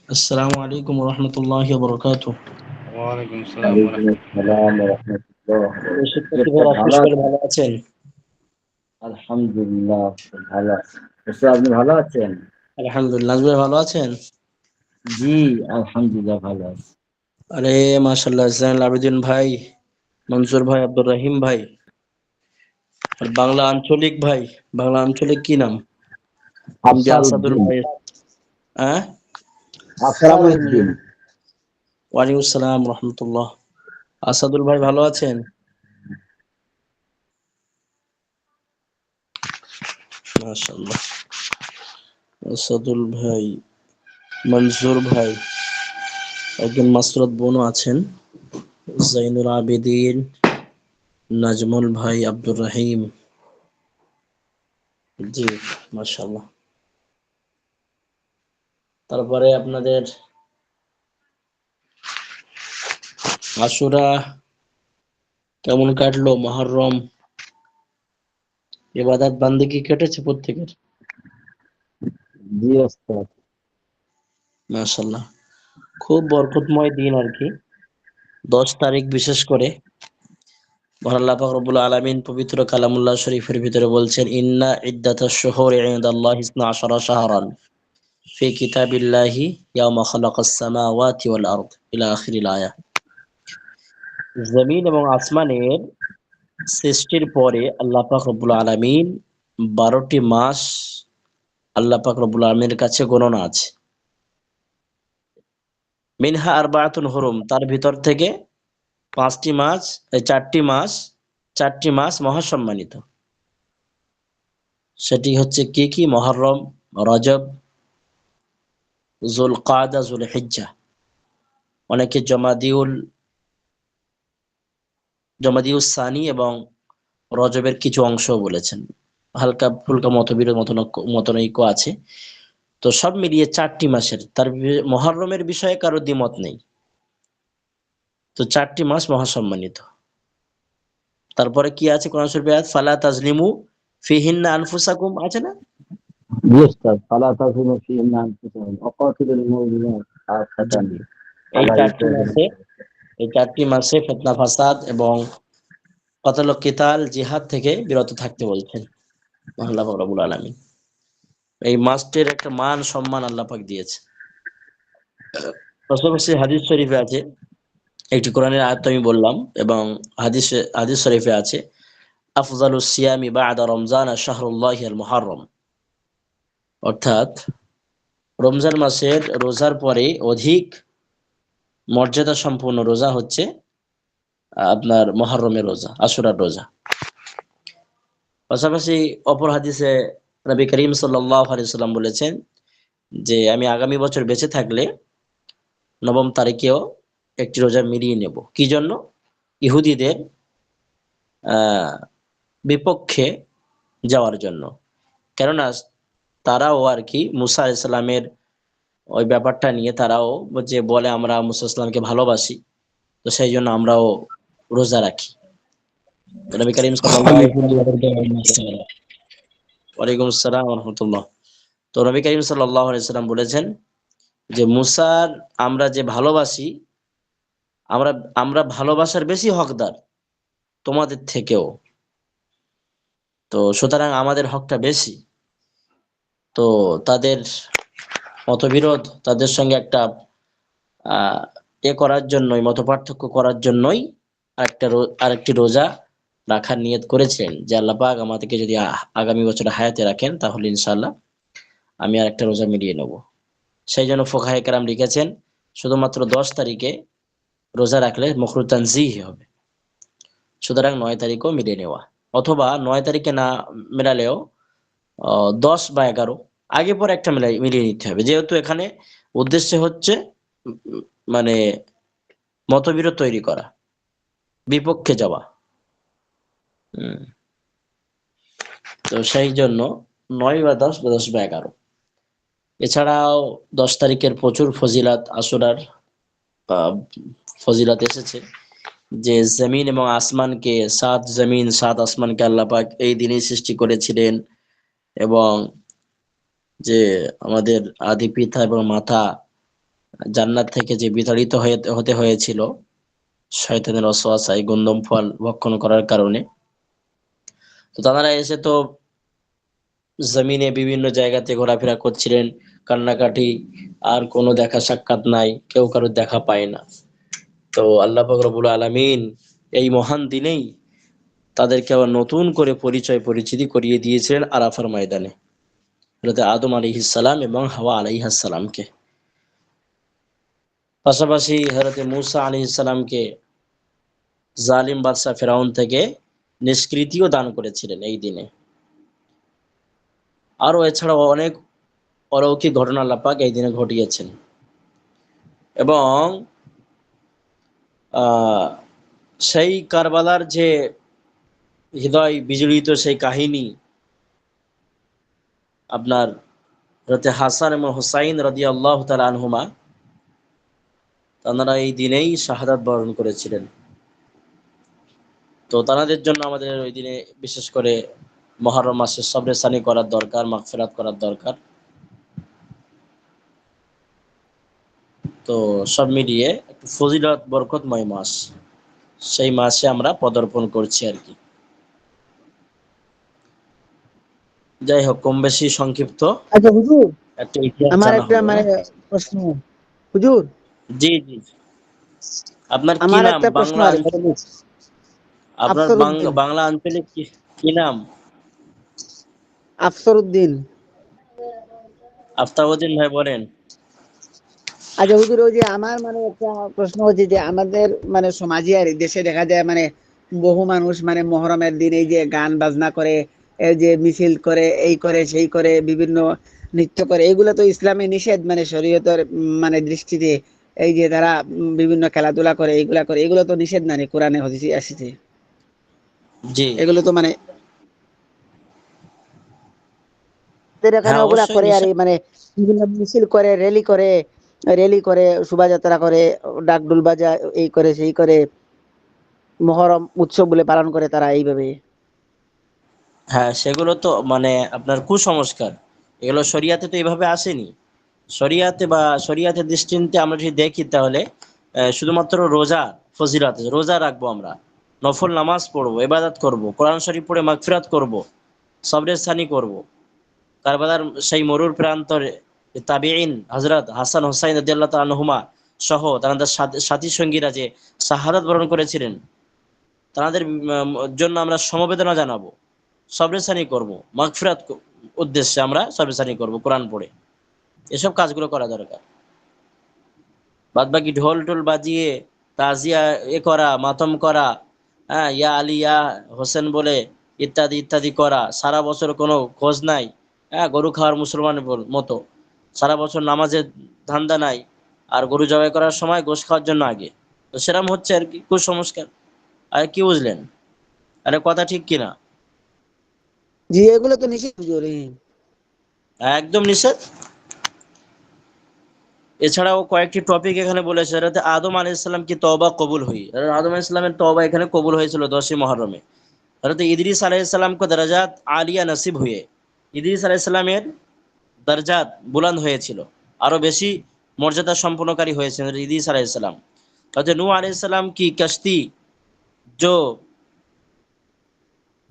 আসসালামু আলাইকুম রহমতুল্লাহ বরকাত। ওয়ালাইকুম আসসালাম ওয়া ওয়ালাইকুম রাহমাতুল্লাহ। আসসালাম ওয়া রাহমাতুল্লাহ। শিক্ষার্থী স্যার ভাইরা ভালো পুষ্পার আছেন? ভালো আছেন? আলহামদুলিল্লাহ ভালো আছি। স্যার আপনি ভালো আছেন? আলহামদুলিল্লাহ। নাজমুল ভাই ভালো আছেন? জি আলহামদুলিল্লাহ ভালো আছি। আরে মাশাআল্লাহ, জাইনুল আবেদিন ভাই, মনসুর ভাই, আব্দুর রহিম ভাই, আর বাংলা আঞ্চলিক ভাই। বাংলা আঞ্চলিক কি নাম? এমডি আফসার আসাদুল উদ্দিন। ভাই। হ্যাঁ, আফসার উদ্দিন। ওয়ালাইকুম আসসালাম রহমতুল্লাহ। আসাদুল ভাই ভালো আছেন? মাশাআল্লাহ। আসাদুল ভাই, মনসুর ভাই, একজন মাসরত বোনও আছেন, জাইনুল আবেদিন, নাজমুল ভাই, আব্দুর রহিম। জি, মাশাআল্লাহ। তারপরে আপনাদের আশুরা কেমন কাটলো? মুহররম ইবাদত বান্দেগি কেটেছে প্রত্যেকের? জি ওস্তাদ। মাশাআল্লাহ, খুব বরকতময় দিন আর কি। 10 তারিখ বিশেষ করে মহান আল্লাহ পাক রব্বুল আলামিন পবিত্র কালামুল্লাহ শরীফের ভিতরে বলছেন, ইন্না ইদ্দাতাশ শুহুরি ইনদাল্লাহি 12 শাহরান ফি কিতাবিল্লাহি ইয়াওমা খালাকাস সামাওয়াতি ওয়াল আরদ ইলা আখিরিল আয়াহ। জমিন এবং আসমানের সৃষ্টির পরে আল্লাহ পাক রব্বুল আলামিন 12টি মাস আল্লাহ পাক রব্বুল আলামিনের কাছে গণনা আছে। মিনহা আরবাআতুন হুরুম, তার ভিতর থেকে 5টি মাস, 4টি মাস মহাসম্মানিত। সেটি হচ্ছে কি কি? মুহররম, রজব, যুলকাদা, যুলহিজ্জাহ। অনেকে জমাদিউস সানি এবং রজবের কিছু অংশ বলেছেন। হালকা ফুলকা মতবিরোধ মতনৈক্য আছে। তো সব মিলিয়ে 4টি মাসের, তার মুহররমের বিষয়ে কারো দ্বিমত নেই। তো 4টি মাস মহাসম্মানিত। তারপরে কি আছে কোরআন শরীফে? আয়াত, ফালা তাজলিমু ফিহিন্না আনফুসাকুম, আছে না? জি ওস্তাদ। ফালা তাযলিমু ফীহিন্না আনফুসাকুম ওয়া কাতিলুল মুমিনিনা জি, কাফাতান এই আল্লাহ চারটি ইউকাযিবু। মাসে এই 4টি মাসে ফিতনা ফাসাদ এবং কতল কিতাল জিহাদ থেকে বিরত থাকতে বলছেন আল্লাহ পাক রব্বুল আলামিন। এই মাসটির একটা মান সম্মান আল্লাহ পাক দিয়েছে। পাশাপাশি হাদিস শরীফে আছে, একটি কোরআনের আয়াত তো আমি বললাম, এবং হাদিস শরীফে আছে, আফজালুস সিয়ামি বা'দা রমজান শাহরুল্লাহিল মুহররম। অর্থাৎ রমজান মাসের রোজার পরে অধিক মর্যাদা সম্পন্ন রোজা হচ্ছে আপনার মুহররমের রোজা, আশুরার রোজা। পাশাপাশি অপর হাদিসে নবী করিম সাল্লাল্লাহু আলাইহি সাল্লাম বলেছেন যে আমি আগামী বছর বেঁচে থাকলে 9ম তারিখেও একটি রোজা মিলিয়ে নেব। কি জন্য? ইহুদিদের আহ বিপক্ষে যাওয়ার জন্য। কেননা তারাও আর কি মুসা আলাইহিস সালামের ওই ব্যাপারটা নিয়ে তারাও যে বলে আমরা মুসা আলাইহিস সালামকে ভালোবাসি, তো সেই জন্য আমরাও রোজা রাখি। তো নবী করিম সাল্লাল্লাহু আলাইহি সাল্লাম তাদেরকে বলেছিলেন। ওয়ালাইকুম আসসালাম ওয়া রাহমাতুল্লাহ। তো নবী করিম সাল্লাল্লাহু আলাইহি সাল্লাম বলেছেন যে মুসার আমরা যে ভালোবাসি, আমরা আমরা ভালোবাসার বেশি হকদার তোমাদের থেকেও। তো সুতরাং আমাদের হকটা বেশি। তো তাদের মতবিরোধ, তাদের সঙ্গে একটা আহ করার জন্যই, মত পার্থক্য করার জন্যই আরেকটি রোজা রাখার নিয়ত করেছিলেন যে আল্লাহ পাক আমাদেরকে যদি আগামী বছর হায়াতে রাখেন তাহলে ইনশাআল্লাহ আমি আরেকটা রোজা মিলিয়ে নেব। সেই জন্য ফুকাহে কেরাম লিখেছেন শুধুমাত্র 10 তারিখে রোজা রাখলে মখরুত তানজিহ হবে। সুতরাং 9 তারিখও মিলিয়ে নেওয়া, অথবা 9 তারিখে না মেলালেও 10 বা 11 আগে পরে একটা মিলিয়ে নিতে হবে, যেহেতু এখানে উদ্দেশ্য হচ্ছে উম, মানে মতবিরোধ তৈরি করা, বিপক্ষে যাওয়া। হুম, তো সেই জন্য 9 বা 10 বা 10 বা 11। এছাড়াও 10 তারিখের প্রচুর ফজিলাত, আশুরার আহ, ফজিলাত এসেছে যে জমিন এবং আসমানকে, 7 জমিন 7 আসমানকে আল্লাহ পাক এই দিনেই সৃষ্টি করেছিলেন। এবং যে আমাদের আদি পিতা এবং মাতা জান্নাত থেকে যে বিতাড়িত হতে হয়েছিল শয়তানের ওয়াসওয়াসায় গন্ধম ফল ভক্ষণ করার কারণে। তো তারা এসে তো জমিনে বিভিন্ন জায়গাতে ঘোরাফেরা করছিলেন, কান্নাকাটি, আর কোনো দেখা সাক্ষাৎ নাই, কেউ কারোর দেখা পায় না। তো আল্লাহ পাক রব্বুল আলামিন এই মহান দিনেই তাদেরকে আবার নতুন করে পরিচিতি করিয়ে দিয়েছিলেন আরাফার ময়দানে, হযরত আদম আলাইহিস সালাম এবং হাওয়া আলাইহিস সালামকে। পাশাপাশি হযরত মূসা আলাইহিস সালামকে জালিম বাদশা ফেরাউন থেকে নিষ্কৃতিও দান করেছিলেন এই দিনে। আরো এছাড়াও অনেক অলৌকিক ঘটনা আল্লাহ পাক এই দিনে ঘটিয়েছেন। এবং আহ সেই কারবালার যে হৃদয় বিজড়িত সেই কাহিনী, আপনার হযরত হাসান এবং হুসাইন রাদিয়াল্লাহু তাআলা আনহুমা, তারা এই দিনেই শাহাদাত বরণ করেছিলেন। তো তাদের জন্য আমাদের ওই দিনে বিশেষ করে মুহররম মাসে সবরে সানি করার দরকার, মাগফিরাত করার দরকার। তো সব মিলিয়ে একটু ফজিলত বরকতময় মাস, সেই মাসে আমরা পদার্পণ করছি আর কি। যাই হোক, কম বেশি সংক্ষিপ্ত আচ্ছা হুজুর, একটা ইতিহাস আমার জানা একটা হলো। মানে প্রশ্ন। হুজুর, জি জি, আপনার কি আমার নাম? একটা প্রশ্ন বাংলা আর কি। আপনার আফসর উদ্দিন। বাংলা আঞ্চলিক কি কি নাম? আফসর উদ্দিন। আফতাবউদ্দিন ভাই বলেন। আচ্ছা হুজুর, ওই যে আমার মানে একটা প্রশ্ন হচ্ছে যে আমাদের মানে সমাজে আর দেশে দেখা যায় মানে বহু মানুষ মানে মহরমের দিন এই যে গান বাজনা করে, এই যে মিছিল করে, এই করে সেই করে, বিভিন্ন নৃত্য করে, এগুলো তো ইসলামে নিষেধ, মানে শরীয়তের মানে দৃষ্টিতে। এই যে তারা বিভিন্ন খেলাধুলা করে, এইগুলা করে, এগুলো তো নিষেধ না, কোরআনে হাদিসে আসছে। জি এগুলো তো মানে আমাদের এখানে হ্যাঁ, ওগুলা অবশ্যই করে আর নিশ্চয়। এই মানে বিভিন্ন মিছিল করে, রেলি করে, শোভাযাত্রা করে, ডাকডুল বাজায়, এই করে সেই করে, মহরম উৎসব বলে পালন করে তারা এইভাবে। হ্যাঁ, সেগুলো তো মানে আপনার কুসংস্কার, এগুলো শরিয়াতে তো এইভাবে আসেনি। শরিয়াতে বা শরিয়াতের দৃষ্টিতে আমরা যদি দেখি তাহলে শুধুমাত্র রোজা ফজিলত, রোজা রাখবো আমরা, নফল নামাজ পড়বো, ইবাদত করব, কোরআন শরীফ পড়ে মাগফিরাত করব, সবরে সানি করব। কারবালার সেই মরুর প্রান্তরে তাবিঈন হযরত হাসান হুসাইন রাদিয়াল্লাহু তাআলা আনহুমা সহ তাদের সাথী সঙ্গীরা যে শাহাদাত বরণ করেছিলেন, তাদের জন্য আমরা সমবেদনা জানাবো, সবরেসানি করব, মাগফিরাত উদ্দেশ্যে আমরা সবরেসানি করব কোরআন পড়ে। এসব কাজগুলো করা দরকার। বাদ বাকি ঢোল টোল বাজিয়ে তাজিয়া করা, মাতম করা, হ্যাঁ, ইয়া আলী ইয়া হোসেন বলে ইত্যাদি ইত্যাদি করা, সারা বছর কোনো খোঁজ নাই, হ্যাঁ, গরু খাওয়ার মুসলমানের মতো সারা বছর নামাজের ধান্দা নাই, আর গরু জবাই করার সময় গোশ খাওয়ার জন্য আগে। তো সেরকম হচ্ছে আর কি কুসংস্কার। আর কি বুঝলেন? আরে কথা ঠিক কিনা? জি, এগুলো তো নিষিদ্ধ হুজুর। একদম নিষেধ। এছাড়াও কয়েকটি টপিক এখানে বলেছে, যাতে আদম আলাইহিস সালাম কি তওবা কবুল হুই। আদম আলাইহিস সালামের তওবা এখানে কবুল হয়েছিল 10ই মুহররমে। হযরত ইদ্রিস আলাইহিস সালাম को दरजात আলিয়া নসিব হুয়ে। ইদ্রিস আলাইহিস সালামের দরজাত বুলন্দ হয়েছিল, আরো বেশি মর্যাদা সম্পন্নকারী হয়েছেন ইদ্রিস আলাইহিস সালাম। হযরত নূহ আলাইহিস সালাম की कश्ती जो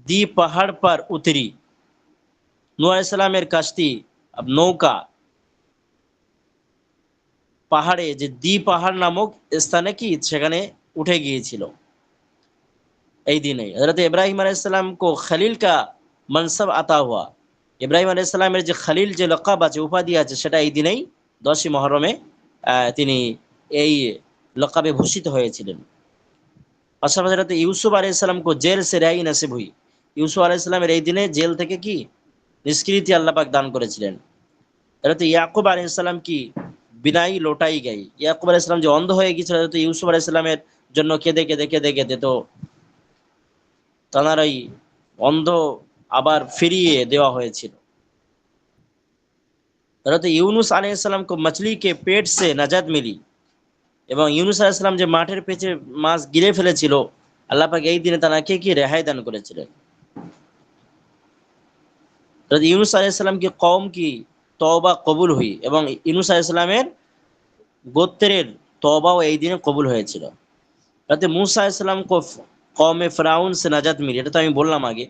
दी पहाड़ पर उतरी। নূহ আলাইহিস সালামের কাশতি, নৌকা, পাহাড়ে যে দ্বি পাহাড় নামক স্থানে কি সেখানে উঠে গিয়েছিল এই দিনে। হযরত ইব্রাহিম আলাইহিস সালাম को খলিল का मनसब আতা হুয়া। ইব্রাহিম আলাইহিস সালামের যে খলিল যে লকাব আছে, উপাধি আছে, সেটা এই দিনেই 10ই মুহররমে তিনি এই লকাবে ভূষিত হয়েছিলেন। পাশাপাশি হযরত ইউসুফ আলাইহিস সালাম को জেল से रिहाई नसीब हुई। ইউসুফ আলাইহিস সালামের এই দিনে জেল থেকে কি নিষ্কৃতি আল্লাহ পাক দান করেছিলেন। হযরত ইয়াকুব আলাইহিস সালাম কি বিনাই লোটাই গাই। ইয়াকুব আলাইহিস সালাম যে অন্ধ হয়ে গিয়েছিল হযরত ইউসুফ আলাইহিস সালামের জন্য কেঁদে কেঁদে কেঁদে কেঁদে, তো তাঁর ওই অন্ধ আবার ফিরিয়ে দেওয়া হয়েছিল। হযরত ইউনুস আলাইহিস সালাম को मछली के पेट से नजात मिली। এবং ইউনুস আলাইহিস সালাম যে মাঠের পেটে মাছ গিলে ফেলেছিল, আল্লাহ পাক এই দিনে তাকে কি রেহাই দান করেছিলেন। ইউনুস আলাইহিস সালাম কি কওম কি তওবা কবুল হুই, এবং ইউনুস আলাইহিস সালামের গোত্রের তওবাও এই দিনে কবুল হয়েছিল। তাতে मूसा अलैहिस्सलाम को कौम फिरौन से नजात मिली, এটা তো আমি বললাম আগে।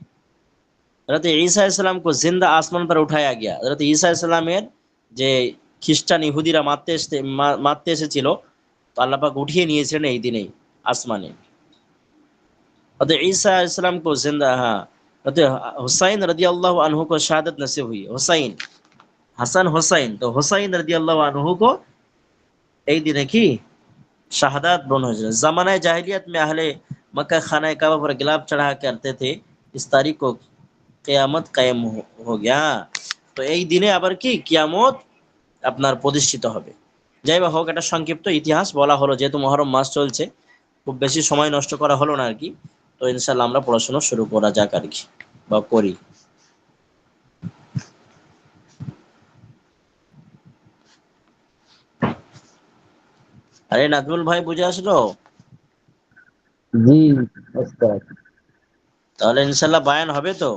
হযরত ঈসা আলাইহিসসালাম को जिंदा आसमान पर उठाया गया। হযরত ঈসা আলাইহিসসালামের যে খ্রিস্টান ইহুদিরা মারতে এসেছিল, তো আল্লাহ পাক উঠিয়ে নিয়েছিলেন এই দিনেই আসমানে। हज़रत ईसा अलैहिस्सलाम को जिंदा, हाँ, हज़रत हुसैन रदियल्लाहु अन्हु को शहादत नसीब हुई। हुसैन, হাসান হোসাইন, তো হুসাইন রাদিয়াল্লাহু আনহু को এই দিনে কি शहादत बन हो जाए। जमाना जाहिलियत में अहले मक्का खाना काबा पर गिलाफ चढ़ा करते थे, इस तारीख को কিয়ামত কায়েম हो गया। তো এই দিনে আবার কি কিয়ামত আপনার প্রতিষ্ঠিত হবে। যাই বা হোক, একটা সংক্ষিপ্ত ইতিহাস বলা হলো, যেহেতু মহরম মাস চলছে, খুব বেশি সময় নষ্ট করা হলো না আর কি। তো ইনশাল্লাহ আমরা পড়াশোনা শুরু করা যাক আর কি, বা করি। আরে নাজমুল ভাই, বুঝে আসলো? জি ওস্তাদ। তাহলে ইনশাল্লাহ বায়ান হবে তো?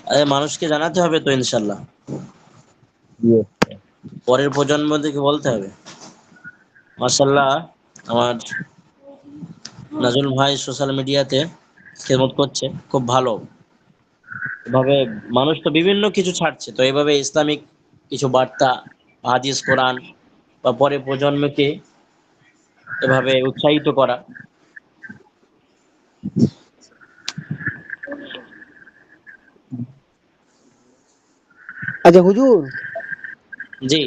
আরে মানুষকে জানাতে হবে তো ইনশাল্লাহ, জি ওস্তাদ। পরের প্রজন্মদেরকে বলতে হবে। মাশাল্লাহ, আমার নাজমুল ভাই সোশ্যাল মিডিয়াতে খেদমত করছে, খুব ভালো। এভাবে মানুষ তো বিভিন্ন কিছু ছাড়ছে, তো এইভাবে ইসলামিক কিছু বার্তা, হাদিস, কোরআন বা পরের প্রজন্মকে এভাবে উৎসাহিত করা। আচ্ছা হুজুর, জি।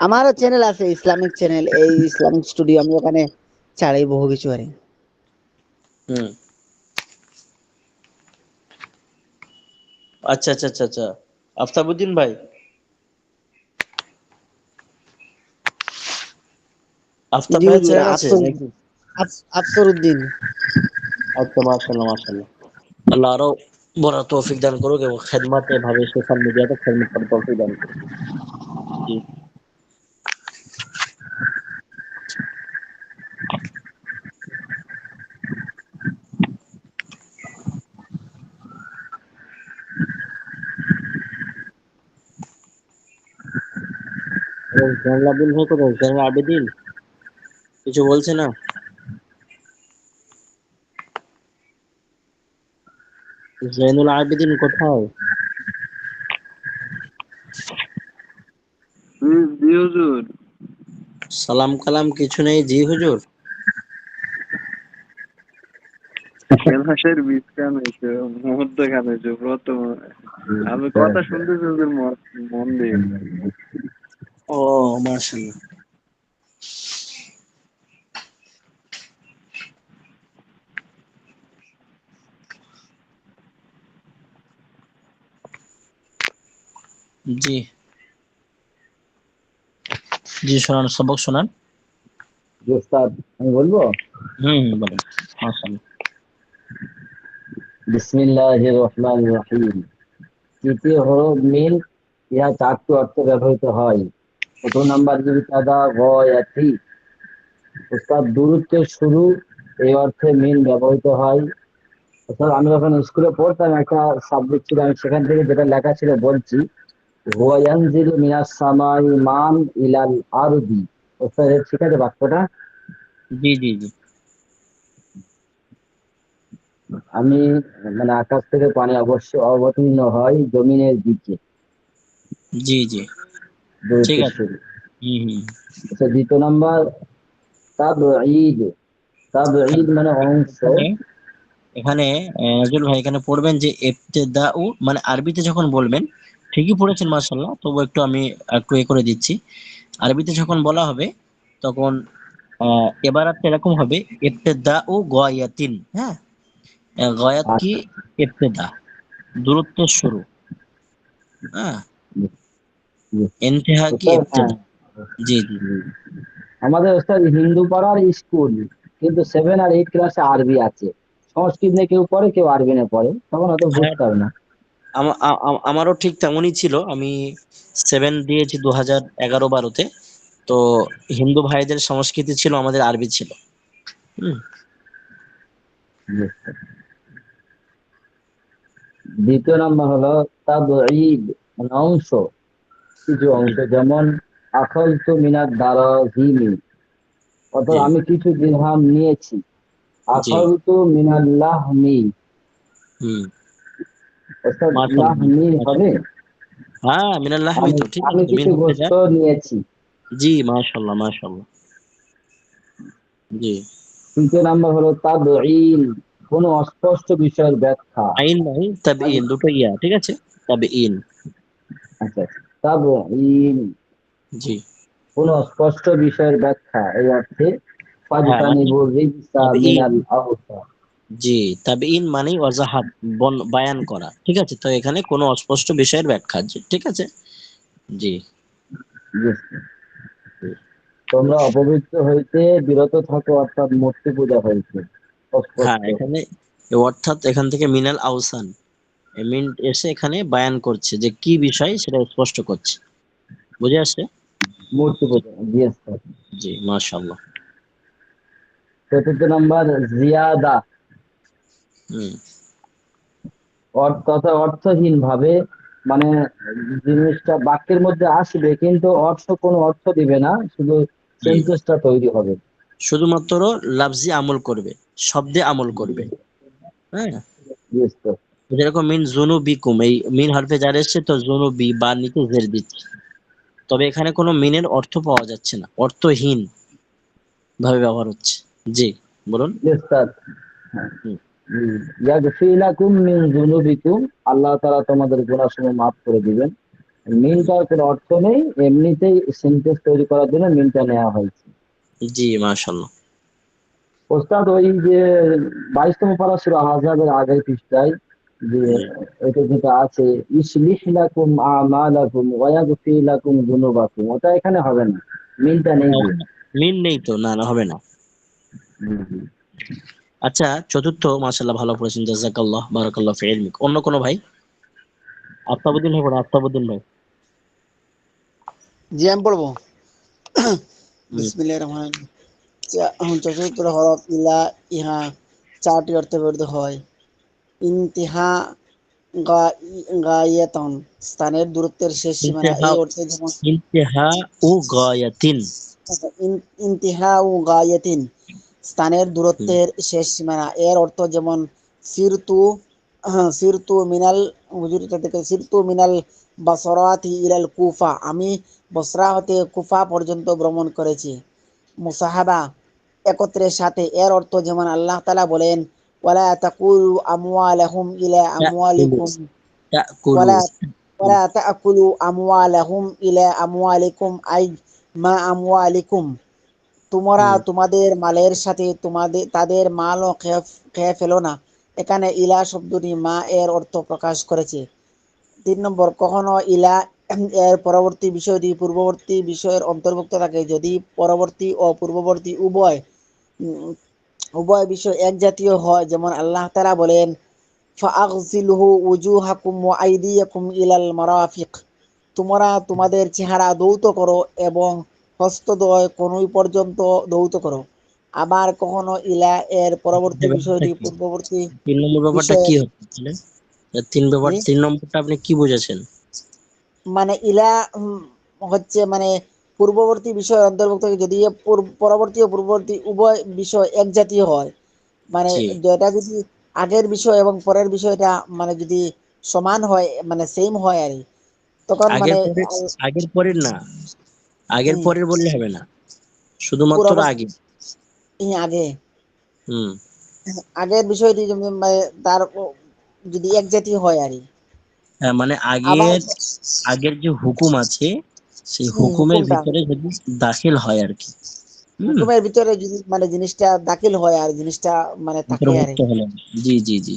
আমারও চ্যানেল আছে, ইসলামিক চ্যানেল, এই ইসলামিক স্টুডিও, আমি ওখানে ছাড়াই বহু কিছু আরে। হুম। আচ্ছা আচ্ছা আচ্ছা আচ্ছা, আফতাবুদ্দিন ভাই, আফতাব জি ভাইয়ের হুজুর, চ্যানেল আছে নাকি? আফসর উদ্দিন। আচ্ছা, মাশাআল্লাহ মাশাআল্লাহ। আল্লাহ আরো বড় তৌফিক দান করুক এবং খেদমতে ভাবে সোশ্যাল মিডিয়াতে খেদমত করার তৌফিক দান করুক। জি। এবং জানাল আব্দুল ভাই কোথায়? জানাল আবেদিন কিছু বলছে না? জয়নুল আবেদিন কোথায়? জি হুজুর। সালাম কালাম কিছু নেই, জি হুজুর। ক্লাসের বিশ্রাম হয়েছে, মধ্যখানে হয়েছে প্রথম। আমি কথা শুনতেছি হুজুর, মন দিয়ে। ও, মাশাআল্লাহ। জি জি, শোনান, সবক শোনান। জি ওস্তাদ, আমি বলবো। বলেন। মাশাআল্লাহ। বিসমিল্লাহির রহমানির রহিম। তৃতীয় হরফ মিন ইহা চারটি অর্থে ব্যবহৃত হয়। প্রথম নাম্বার ইবতাদা গয়াতি। ওস্তাদ, দূরত্বের শুরু, এই অর্থে মিন ব্যবহৃত হয়। অর্থাৎ আমি যখন স্কুলে পড়তাম, একটা সাবজেক্ট ছিল, আমি সেখান থেকে যেটা লেখা ছিল বলছি। হুয়া ইয়ানজিলু মিনাস সামাই মান ইলাল আরদি। ওস্তাদ, ঠিক আছে বাক্যটা? জি জি জি আমি মানে আকাশ থেকে পানি অবশ্য অবতীর্ণ হয় জমিনের দিকে। জি জি, ঠিক দূরত্বের আছে। শুরু। হুম। আচ্ছা, দ্বিতীয় নাম্বার তাবঈদ। তাবঈদ মানে অংশ। এখানে এখানে নজরুল ভাই, এখানে পড়বেন যে ইবতিদাউ, মানে আরবিতে যখন বলবেন, ঠিকই পড়েছেন মাশাআল্লাহ, তবু একটু আমি একটু করে দিচ্ছি। আরবিতে যখন বলা হবে তখন এবারাত এরকম হবে, ইবতিদাউ গয়াতিন। হ্যাঁ, গয়াত কি? আচ্ছা, ইবতিদা, দূরত্বের শুরু। হ্যাঁ, জি, জি। ইনতিহা কি? ওস্তাদ, হ্যাঁ, ইবতিদা। জি জি। জি। আমাদের ওস্তাদ হিন্দু পাড়ার স্কুল, কিন্তু 7 আর 8 ক্লাসে আরবি আছে। সংস্কৃত নিয়ে কেউ পড়ে, কেউ আরবি নিয়ে পড়ে, তখন অত হ্যাঁ, বুঝতে হবে না। আমারও ঠিক তেমনই ছিল। আমি 7 দিয়েছি 2011-12-তে। তো হিন্দু ভাইদের সংস্কৃতি ছিল, আমাদের আরবি ছিল। হুম। জি। দ্বিতীয় নাম্বার হলো তাবঈদ মানে অংশ। কিছু অংশ, যেমন আখালতু মিনাদ দারাহিমি, অর্থাৎ জি আমি কিছু দিরহাম নিয়েছি। জি আখালতু মিনাল লাহমি, হুম অর্থাৎ মাশাআল্লাহ লাহমি হবে, মাশাআল্লাহ। হ্যাঁ মিনাল্লাহ আমি তো ঠিক আমি আছে তো, মিন কিছু হচ্ছে যা। গোস্ত নিয়েছি। জি মাশাআল্লাহ মাশাআল্লাহ। জি তৃতীয় নাম্বার হলো তাবঈন, কোন অস্পষ্ট বিষয়ের ব্যাখ্যা। আইন নাই তাবিঈন, দুটো ইয়া ঠিক আছে, তাবিঈন। আচ্ছা, তাবঈন জি কোন স্পষ্ট বিষয়ের ব্যাখ্যা, এই অর্থে হ্যাঁ মানে ফাজতানিবু রিজসা তাবিঈন। মিনাল আওসাখ। জি তাবিঈন মানে ওয়াজাহাত, বায়ান করা, ঠিক আছে তো এখানে কোনো অস্পষ্ট বিষয়ের ব্যাখ্যা, জি ঠিক আছে। জি জি। তোমরা অপবিত্র হইতে বিরত থাকো, অর্থাৎ মূর্তি পূজা হয়েছে হ্যাঁ অস্পষ্ট। এখানে অর্থাৎ এখান থেকে মিনাল আওসান, এই মিন এসে এখানে বায়ান করছে যে কি বিষয় সেটা স্পষ্ট করছে, বুঝে আসছে। মূর্তি জি পূজা, জিজ্ঞেস কর। জি মাশাআল্লাহ। চতুর্থ নাম্বার জিয়াদা, হুম তথা অর্থহীন ভাবে, মানে জিনিসটা বাক্যের মধ্যে আসবে কিন্তু কোনো অর্থ দিবে না, শুধু জি সেন্টেন্সটা তৈরি হবে। শুধুমাত্র লাফজি আমল করবে, শব্দে আমল করবে। হ্যাঁ জিজ্ঞেস কর। যেরকম মিন জুনুবিকুম, এই মিন হরফে যার এসছে তো জুনুবি বা নিচে জের দিচ্ছে, তবে এখানে কোনো মিনের অর্থ পাওয়া যাচ্ছে না, অর্থহীন ভাবে ব্যবহার হচ্ছে। জি বলুন। জিজ্ঞেস কর। হ্যাঁ। হুম, ইয়াগফির লাকুম মিন যুনুবিকুম, আল্লাহ তাআলা তোমাদের গুনাহসমূহ মাফ করে দিবেন। মিনটার কোনো অর্থ নেই, এমনিতেই সেন্টেন্স তৈরি করার জন্য মিনটা নেওয়া হয়েছে। জি মাশাআল্লাহ। ওস্তাদ, ওই যে 22তম পারা সূরা আহজাবের আগের পৃষ্ঠায় যে জি এটা যেটা আছে, ইসলিহ লাকুম আমালাকুম ওয়া ইয়াগফির লাকুম যুনুবাকুম, ওটা এখানে হবে না, মিনটা নেই হ্যাঁ, যে। মিন নেই তো, না না হবে না। হুম, হুম। আচ্ছা চতুর্থ, মাশাআল্লাহ ভালো পড়েছেন, জাযাকাল্লাহ বারাকাল্লাহ ফি ইলমিক। অন্য কোনো ভাই? আফতাবউদ্দিন ভাই পড়া, আফতাবউদ্দিন ভাই। জি আমি পড়বো। হুম, বিসমিল্লাহির রহমানির রহিম। চতুর্থ হরফ ইলা, ইহা চারটি অর্থে ব্যবহৃত হয়। ইনতিহা, গায়াতন, স্থানের দূরত্বের শেষ সীমানা, ইনতিহা, এই অর্থে যেমন ইনতিহা ও গায়াতিন। ইনতিহা ও গায়াতিন, স্থানের হুম, দূরত্বের শেষ সীমানা, এর অর্থ যেমন সিরতু, সিরতু মিনাল, হুজুরটা থেকে সিরতু মিনাল বাসরাতি ইলাল কুফা, আমি বসরা হতে কুফা পর্যন্ত ভ্রমণ করেছি। মুসাহাবা, একত্রের সাথে, এর অর্থ যেমন আল্লাহ তাআলা বলেন, ওয়ালা তাকুলু আমওয়ালাহুম ইলা তাকুলু, আমওয়ালিকুম, তাকুলু। ওয়ালা ওয়ালা তাকুলু আমওয়ালাহুম ইলা আমওয়ালিকুম আই মা আমওয়ালিকুম, তোমরা হুম, তোমাদের মালের সাথে তাদের মালও খেয়ে ফেলো না। এখানে ইলা শব্দটি মা এর অর্থ প্রকাশ করেছে। 3 নম্বর, কখনো ইলা এর পরবর্তী বিষয়টি পূর্ববর্তী বিষয়ের অন্তর্ভুক্ত থাকে যদি পরবর্তী ও পূর্ববর্তী উম, উভয় বিষয় এক জাতীয় হয়, যেমন আল্লাহ তাআলা বলেন, ফাগসিলু উজুহাকুম ওয়া আইদিয়াকুম ইলাল মারাফিক, তোমরা তোমাদের চেহারা ধৌত করো এবং হস্তদ্বয় কনুই পর্যন্ত ধৌত করো। আবার কখনো ইলা এর পরবর্তী এটা ব্যাপারটা বিষয়টি কি? পূর্ববর্তী 3 নম্বর ব্যাপারটা কি বিষয়ের, হচ্ছে তাহলে? জি? 3 নম্বরটা আপনি কি বুঝেছেন? মানে ইলা হচ্ছে মানে পূর্ববর্তী বিষয়ের অন্তর্ভুক্ত থাকে যদি পরবর্তী ও পূর্ববর্তী উভয় বিষয় এক জাতীয় হয়, মানে জি যেটা যদি আগের বিষয় এবং পরের বিষয়টা মানে যদি সমান হয়, মানে সেম হয় আর কি, তখন আগের মানে পরে, আগের পরের না, আগের হুম, পরের বললে হবে না, শুধুমাত্র পূর্ববর্তী আগে। আগে হুম, আগের বিষয়টি মানে তার যদি এক জাতীয় হয় আর কি। হ্যাঁ মানে আবার আগের, আগের যে হুকুম আছে সেই হুকুমের হুকুমটা ভিতরে যদি দাখিল হয় আর কি। হুম, হুকুমের ভিতরে যদি মানে জিনিসটা দাখিল হয় আর জিনিসটা মানে থাকে আর অন্তর্ভুক্ত কি। হলেন। জি জি জি।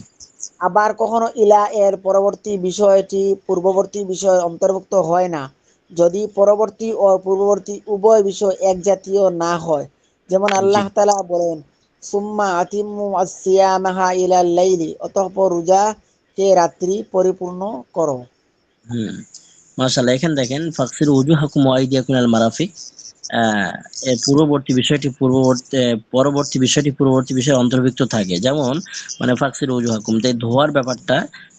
আবার কখনো ইলা এর পরবর্তী বিষয়টি পূর্ববর্তী বিষয়ের অন্তর্ভুক্ত হয় না যদি পরবর্তী ও পূর্ববর্তী উভয় বিষয় এক জাতীয় না হয়, যেমন জি আল্লাহ তাআলা বলেন, সুম্মা আতিম্মু আস-সিয়ামাহা ইলাল লাইলি, অতঃপর রোজাকে রাত্রি পরিপূর্ণ করো। হুম, মাশাআল্লাহ। এখানে দেখেন ফাকসির উজুহাকুম ওয়া আইদিয়াকুম আল মারাফিক, এর পূর্ববর্তী বিষয়টি পূর্ববর্তী, পরবর্তী বিষয়টি পূর্ববর্তী বিষয়ে অন্তর্ভুক্ত থাকে, যেমন মানে ফাকসির উজুহাকুম, তাই ধোয়ার ব্যাপারটা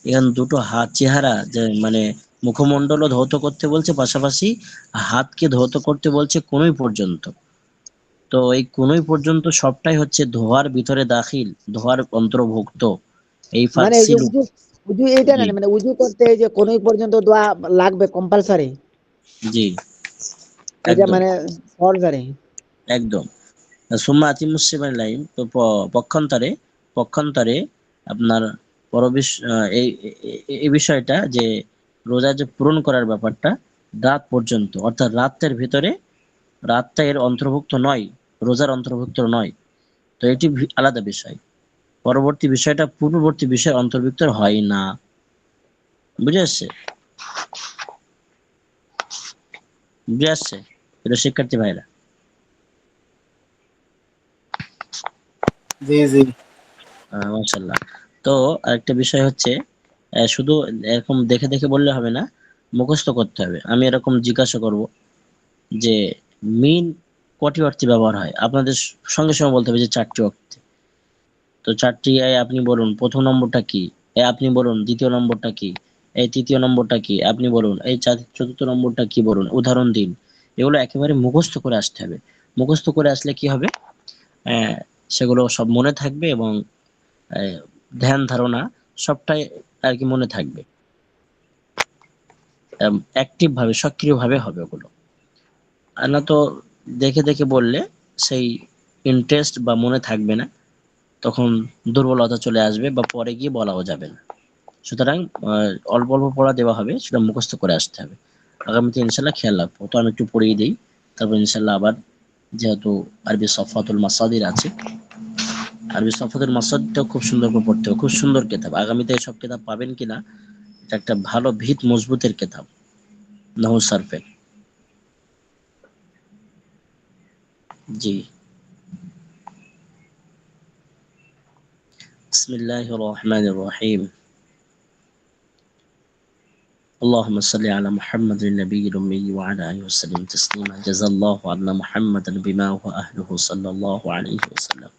এখানে দুটো হাত চেহারা যে মানে মুখমণ্ডলও ধৌত করতে বলছে, পাশাপাশি হাতকে ধৌত করতে বলছে কনুই পর্যন্ত। তো এই কনুই পর্যন্ত সবটাই হচ্ছে ধোয়ার ভিতরে দাখিল, ধোয়ার অন্তর্ভুক্ত। এই মানে এই যে ফাকসিলু। উজু, উজু এইটা না, জি মানে উজু করতে এই যে কোন পর্যন্ত দোয়া লাগবে কম্পালসারি, জি এটা একদম মানে ফরজারি। একদম। সুম্মা আতিমুস সিয়ামাল লাইল, তো পক্ষান্তরে পক্ষান্তরে আপনার পরবিশ এই এই বিষয়টা যে রোজা যে পূরণ করার ব্যাপারটা রাত পর্যন্ত, অর্থাৎ রাতের ভিতরে, রাতটা এর অন্তর্ভুক্ত নয়, রোজার অন্তর্ভুক্ত নয়। তো এটি আলাদা বিষয়। পরবর্তী বিষয়টা পূর্ববর্তী বিষয় অন্তর্ভুক্ত হয় না। বুঝে আসছে? বুঝে আসছে? এটা শিক্ষার্থী ভাইরা। জি জি। মাশাআল্লাহ। তো আরেকটা বিষয় হচ্ছে, শুধু এরকম দেখে দেখে বললে হবে না, মুখস্থ করতে হবে। আমি এরকম জিজ্ঞাসা করব যে মিন কটি অর্থে ব্যবহার হয়, আপনাদের সঙ্গে সঙ্গে বলতে হবে যে 4টি অর্থে। তো 4টি, আপনি বলুন প্রথম নম্বরটা কি, আপনি বলুন দ্বিতীয় নম্বরটা কি, এই তৃতীয় নম্বরটা কি, আপনি বলুন এই চতুর্থ নম্বরটা কি, বলুন, উদাহরণ দিন। এগুলো একেবারে মুখস্থ করে আসতে হবে। মুখস্থ করে আসলে কি হবে, আহ, সেগুলো সব মনে থাকবে, এবং আহ, ধ্যান ধারণা সবটাই আর কি মনে থাকবে। অ্যাক্টিভ ভাবে, সক্রিয় ভাবে হবে ওগুলো। আর না তো দেখে দেখে বললে সেই ইন্টারেস্ট বা মনে থাকবে না, তখন দুর্বলতা চলে আসবে বা পরে গিয়ে বলাও যাবে না। সুতরাং অল্প অল্প পড়া দেওয়া হবে, সেটা মুখস্থ করে আসতে হবে। আগামীতে ইনশাল্লাহ খেয়াল রাখবো। তো আমি একটু পড়িয়ে দিই, তারপর ইনশাল্লাহ আবার, যেহেতু আরবি সফাতুল মাসাদির আছে, আরবি সফাতুল মাসাদিরটাও খুব সুন্দর করে পড়তে হবে। খুব সুন্দর কিতাব, আগামীতে এসব কিতাব পাবেন কিনা, এটা একটা ভালো ভিত মজবুতের কিতাব নাহু সারফের। জি। বিসমিল্লাহির রহমানির রহিম। اللهم صل على محمد النبي الأمي وعلى آله وسلم تسليما جزا الله عنا محمدا بما هو أهله صلى الله عليه وسلم।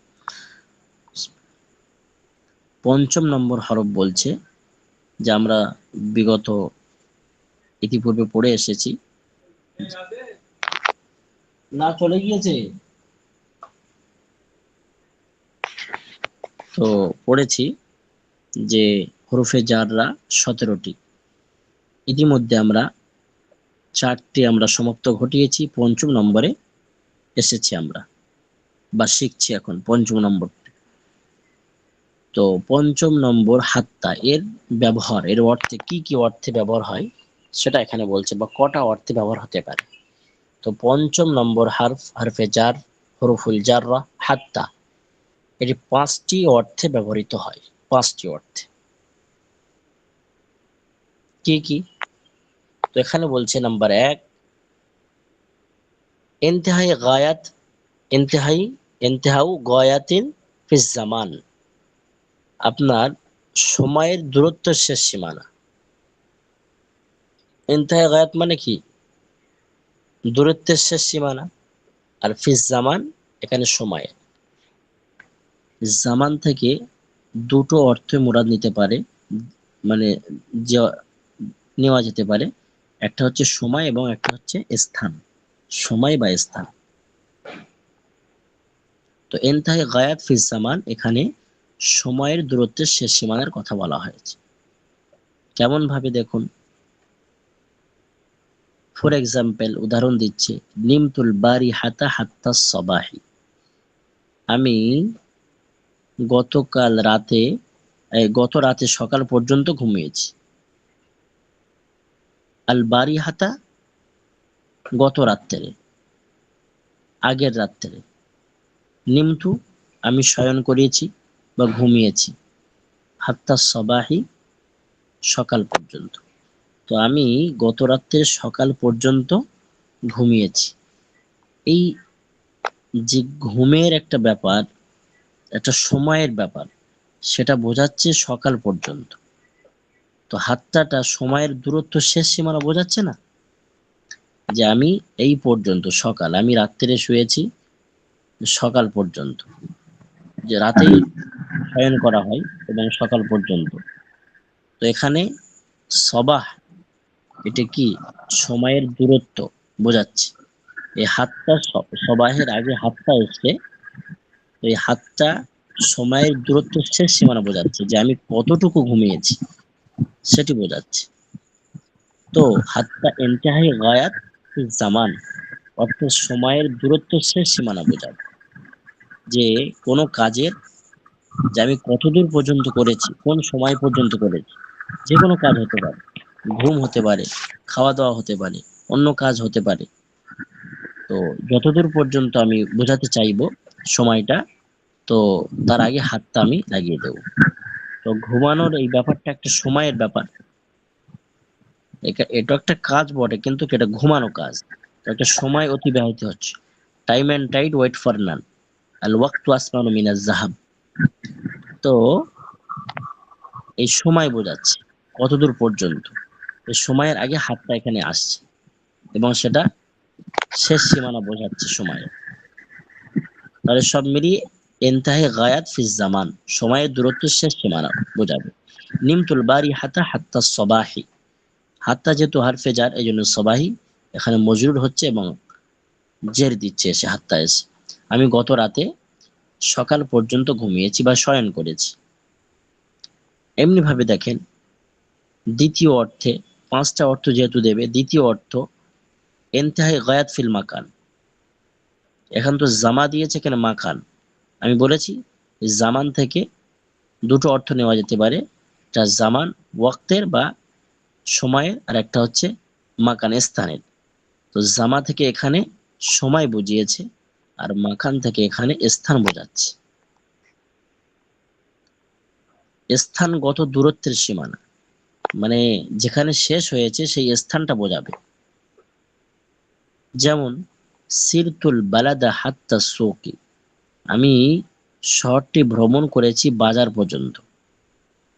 পঞ্চম নম্বর হরফ বলছে, যে আমরা বিগত ইতিপূর্বে পড়ে এসেছি, না চলে গিয়েছে, তো পড়েছি যে হরফে জাররা 17টি। ইতিমধ্যে আমরা 4টি আমরা সমাপ্ত ঘটিয়েছি, পঞ্চম নম্বরে এসেছি আমরা, বা শিখছি এখন পঞ্চম নম্বর। তো পঞ্চম নম্বর হাত্তা, এর ব্যবহার, এর অর্থে কি কি অর্থে ব্যবহার হয় সেটা এখানে বলছে, বা কটা অর্থে ব্যবহার হতে পারে। তো পঞ্চম নম্বর হরফে জার, হরফুল জাররা হাত্তা, এটি 5টি অর্থে ব্যবহৃত হয়। 5টি অর্থে। কি কি? তো এখানে বলছে নাম্বার 1, ইনতিহাই গায়াত, ইনতিহাই ইনতিহাউ গায়াতিন ফিস জামান, আপনার সময়ের দূরত্ব শেষ সীমানা। ইনতিহাই গায়াত মানে কি? দূরত্বের শেষ সীমানা। আর ফিস জামান, এখানে সময়। জামান থেকে দুটো অর্থে মুরাদ নিতে পারে, মানে যে নেওয়া যেতে পারে। একটা হচ্ছে সময়, এবং একটা হচ্ছে স্থান। সময় বা স্থান। তো এনতাহে গায়াত ফিস জামান, এখানে সময়ের দূরত্বের শেষ সীমানার কথা বলা হয়েছে। কেমন ভাবে দেখুন, ফর এক্সাম্পল, উদাহরণ দিচ্ছে, নিমতুল বারি হাতা হাত্তা সবাহি, আমি গত রাতে সকাল পর্যন্ত ঘুমিয়েছি। আল বারি হাতা, গত রাত্রে, আগের রাত্রে। নিমতু, আমি শয়ন করিয়েছি বা ঘুমিয়েছি। হাত্তা সবাহি, সকাল পর্যন্ত। তো আমি গত রাত্রের সকাল পর্যন্ত ঘুমিয়েছি। এই যে ঘুমের একটা ব্যাপার, একটা সময়ের ব্যাপার, সেটা বোঝাচ্ছে সকাল পর্যন্ত। তো হাত্তাটা সময়ের দূরত্ব শেষ সীমানা বোঝাচ্ছে না, যে আমি এই পর্যন্ত, সকাল, আমি রাত্রে শুয়েছি সকাল পর্যন্ত, যে রাতেই শয়ন করা হয় এবং সকাল পর্যন্ত। তো এখানে সবাহ, এটা কি সময়ের দূরত্ব বোঝাচ্ছে। এই হাতটা সবাহের আগে হাতটা এসছে, তো এই হাতটা সময়ের দূরত্ব শেষ সীমানা বোঝাচ্ছে, যে আমি কতটুকু ঘুমিয়েছি সেটি বোঝাচ্ছে। তো হাতটা ইন্তেহাই গায়াত ফিল জামান, অর্থাৎ সময়ের দূরত্ব শেষ সীমানা বোঝায়, যে কোনো কাজের, যে আমি কতদূর পর্যন্ত করেছি, কোন সময় পর্যন্ত করেছি। যে কোনো কাজ হতে পারে, ঘুম হতে পারে, খাওয়া দাওয়া হতে পারে, অন্য কাজ হতে পারে। তো যতদূর পর্যন্ত আমি বোঝাতে চাইবো সময়টা, তো তার আগে হাতটা আমি লাগিয়ে দেব। তো ঘুমানোর এই ব্যাপারটা একটা সময়ের ব্যাপার। এটা একটা কাজ বটে, কিন্তু এটা ঘুমানো কাজ। তো একটা সময় অতিবাহিত হচ্ছে। Time and tide wait for none, আল ওয়াক্তু আসমানু মিনাজ জাহাব। তো এই সময় বোঝাচ্ছে কতদূর পর্যন্ত, এই সময়ের আগে হাতটা এখানে আসছে, এবং সেটা শেষ সীমানা বোঝাচ্ছে সময়ের। তাহলে সব মিলিয়ে ইনতাহে গায়াত ফি জামান, সময়ের দূরত্ব শেষ সীমানা বোঝাবে। নিমতুল বারি হাতা হাত্তা সবাহি, হাত্তা যেহেতু হারফে জার, এই জন্য সবাহি এখানে মজরুর হচ্ছে এবং জের দিচ্ছে এসে, হাত্তা এসে। আমি গত রাতে সকাল পর্যন্ত ঘুমিয়েছি বা শয়ন করেছি। এমনি ভাবে দেখেন, দ্বিতীয় অর্থে, পাঁচটা অর্থ যেহেতু দেবে, দ্বিতীয় অর্থ ইনতাহে গায়াত ফিল মাকান। এখন তো জামা দিয়েছে, এখানে মাকান। আমি বলেছি জামান থেকে দুটো অর্থ নেওয়া যেতে পারে, একটা জামান ওয়াক্তের বা সময়ের, আর একটা হচ্ছে মাকান স্থানের। তো জামা থেকে এখানে সময় বুঝিয়েছে, আর মাকান থেকে এখানে স্থান বোঝাচ্ছে। স্থানগত দূরত্বের সীমানা, মানে যেখানে শেষ হয়েছে সেই স্থানটা বোঝাবে। যেমন সিরতুল বালাদা হাত্তা সুকি, আমি শহরটি ভ্রমণ করেছি বাজার পর্যন্ত।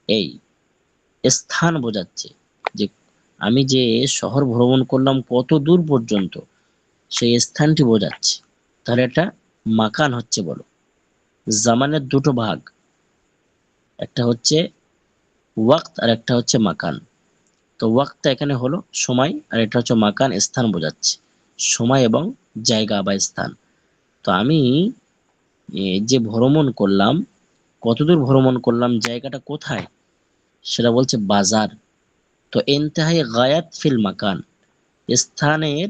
এই স্থান বোঝাচ্ছে, যে আমি যে শহর ভ্রমণ করলাম কত দূর পর্যন্ত, সেই স্থানটি বোঝাচ্ছে। তাহলে এটা মাকান হচ্ছে, বলো। জামানের দুটো ভাগ, একটা হচ্ছে ওয়াক্ত আর একটা হচ্ছে মাকান। তো ওয়াক্তটা এখানে হলো সময়, আর এটা হচ্ছে মাকান, স্থান বোঝাচ্ছে, সময় এবং জায়গা বা স্থান। তো আমি যে ভ্রমণ করলাম, কতদূর ভ্রমণ করলাম, জায়গাটা কোথায়, সেটা বলছে বাজার। তো ইনতাহাই গায়াত ফিল মাকান, স্থানের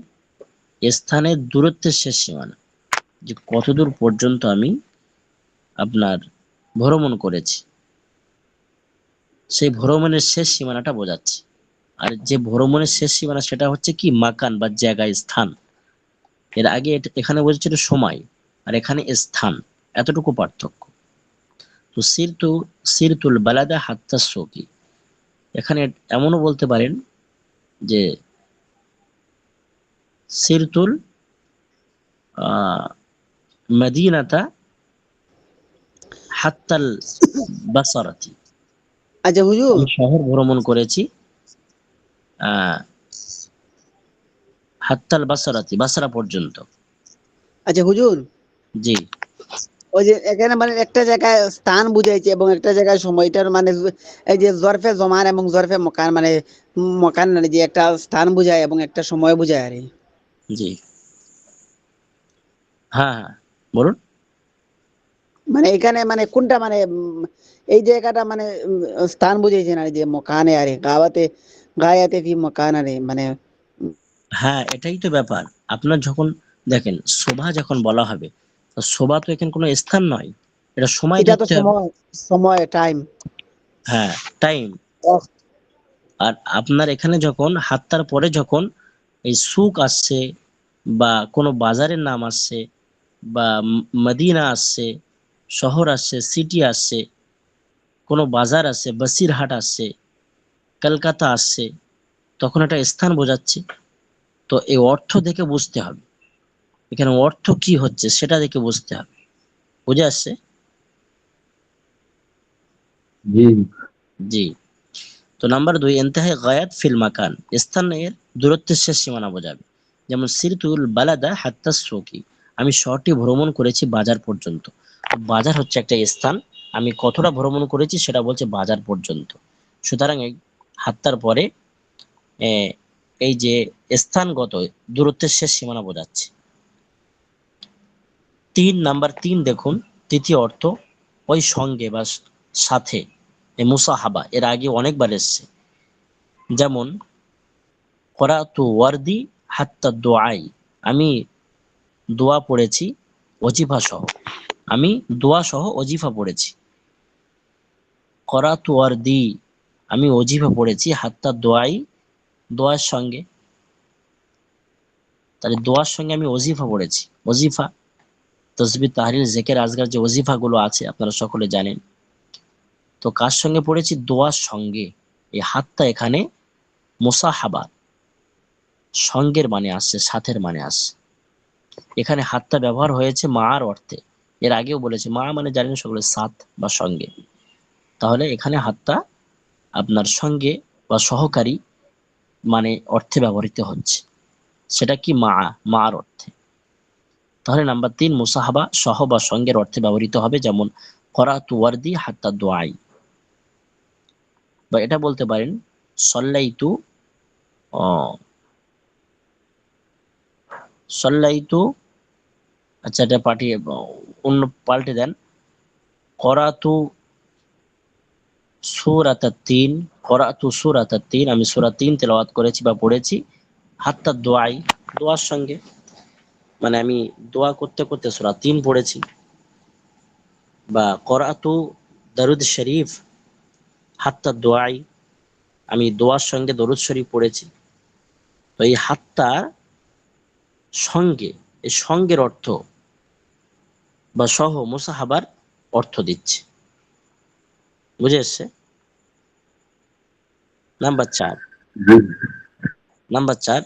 স্থানের দূরত্বের শেষ সীমানা, যে কতদূর পর্যন্ত আমি আপনার ভ্রমণ করেছি, সেই ভ্রমণের শেষ সীমানাটা বোঝাচ্ছে। আর যে ভ্রমণের শেষ সীমানা, সেটা হচ্ছে কি মাকান বা জায়গা, স্থান। এর আগে এখানে বোঝাচ্ছিল সময়, আর এখানে স্থান, এতটুকু পার্থক্য। তো সিরতুল বালাদা হাত্তা সৌকি, এখানে এমনও বলতে পারেন যে সিরতুল আহ মদিনাতা হাত্তাল বাসারাতি, আচ্ছা হুজুর, আমি শহর ভ্রমণ করেছি আহ হাত্তাল বাসারাতি, বাসারা পর্যন্ত। আচ্ছা হুজুর, জি। ওই যে এখানে মানে একটা জায়গায় স্থান বুঝাইছে এবং একটা জায়গায় সময়টার মানে এই যে জরফে জমান এবং জরফে মকান, মানে মকান মানে যে একটা স্থান বুঝায় এবং একটা সময় বুঝায় আর কি। জি। হ্যাঁ হ্যাঁ, বলুন। মানে এখানে মানে কোনটা মানে এই জায়গাটা মানে স্থান বুঝাইছে না, যে মকানে আরে গাওয়াতে গায়াতে ফি মকান আরে মানে হ্যাঁ, এটাই তো ব্যাপার। আপনার যখন দেখেন শোভা যখন বলা হবে, তো শোভা তো এখানে কোনো স্থান নয়, এটা সময় এটা তো ধরতে হবে। সময়, সময় টাইম। হ্যাঁ, টাইম। আর আপনার এখানে যখন হাত্তার পরে যখন এই সুক আসছে, বা কোনো বাজারের নাম আসছে, বা মদিনা আসছে, শহর আসছে, সিটি আসছে, কোনো বাজার আসছে, বসিরহাট আসছে, কলকাতা আসছে, তখন একটা স্থান বোঝাচ্ছে। তো এই অর্থ দেখে বুঝতে হবে, এখানে অর্থ কি হচ্ছে সেটা দেখে বুঝতে হবে। বুঝে আসছে? জি। জি। তো নাম্বার দুই, ইনতাহে গায়াত ফিল মাকান, স্থানের দূরত্বের শেষ সীমানা বোঝাবে। যেমন সিরতুল বালাদা হাত্তা সুকি, আমি শহরটি ভ্রমণ করেছি বাজার পর্যন্ত। তো বাজার হচ্ছে একটা স্থান, আমি কতটা ভ্রমণ করেছি সেটা বলছে বাজার পর্যন্ত। সুতরাং এই হাত্তার পরে এই যে স্থানগত দূরত্বের শেষ সীমানা বোঝাচ্ছে। নাম্বার 3 দেখুন, তৃতীয় অর্থ ওই সঙ্গে বা সাথে, এই মুসাহাবা এর আগে অনেকবার এসছে। যেমন করাতু ওয়ার্দি হাত্তা দোয়াই, আমি দোয়া পড়েছি ওজিফা সহ, আমি দোয়া সহ ওজিফা পড়েছি। করাতু ওয়ার্দি, আমি ওজিফা পড়েছি, হাত্তা দোয়াই, দোয়ার সঙ্গে, তাহলে দোয়ার সঙ্গে আমি ওজিফা পড়েছি। ওজিফা, তসবিহ, তাহলিল, জিকির, আজকার যে ওজিফা গুলো আছে আপনারা সকলে জানেন। তো কার সঙ্গে পড়েছি? দোয়ার সঙ্গে। এই হাতটা এখানে মুসাহাবা, সঙ্গের মানে আসছে, সাথের মানে আসছে। এখানে হাতটা ব্যবহার হয়েছে মার অর্থে, এর আগেও বলেছে মা মানে জানেন সকলে সাথ বা সঙ্গে। তাহলে এখানে হাতটা আপনার সঙ্গে বা সহকারী মানে অর্থে ব্যবহৃত হচ্ছে, সেটা কি মা, মার অর্থে। তাহলে নাম্বার 3 মুসাহাবা সহ বা সঙ্গের অর্থে ব্যবহৃত হবে, যেমন করাতু ওয়ার্দি হাত্তা দোয়াই। বা এটা বলতে পারেন সল্লাইতু, সল্লাইতু, আচ্ছা এটা পাঠিয়ে অন্য পাল্টে দেন, করাতু সূরাতাত তিন, করাতু সূরাতাত তিন, আমি সূরা 3 তেলাওয়াত করেছি বা পড়েছি, হাত্তা দোয়াই, দোয়ার সঙ্গে, মানে আমি দোয়া করতে করতে সূরা 3 পড়েছি। বা করাতু দরুদ শরীফ হাত্তা দোয়াই, আমি দোয়ার সঙ্গে দরুদ শরীফ পড়েছি। তো এই হাত্তার সঙ্গে, এই সঙ্গের অর্থ বা সহ মুসাহাবার অর্থ দিচ্ছে। বুঝে এসছে? নাম্বার 4, নাম্বার 4,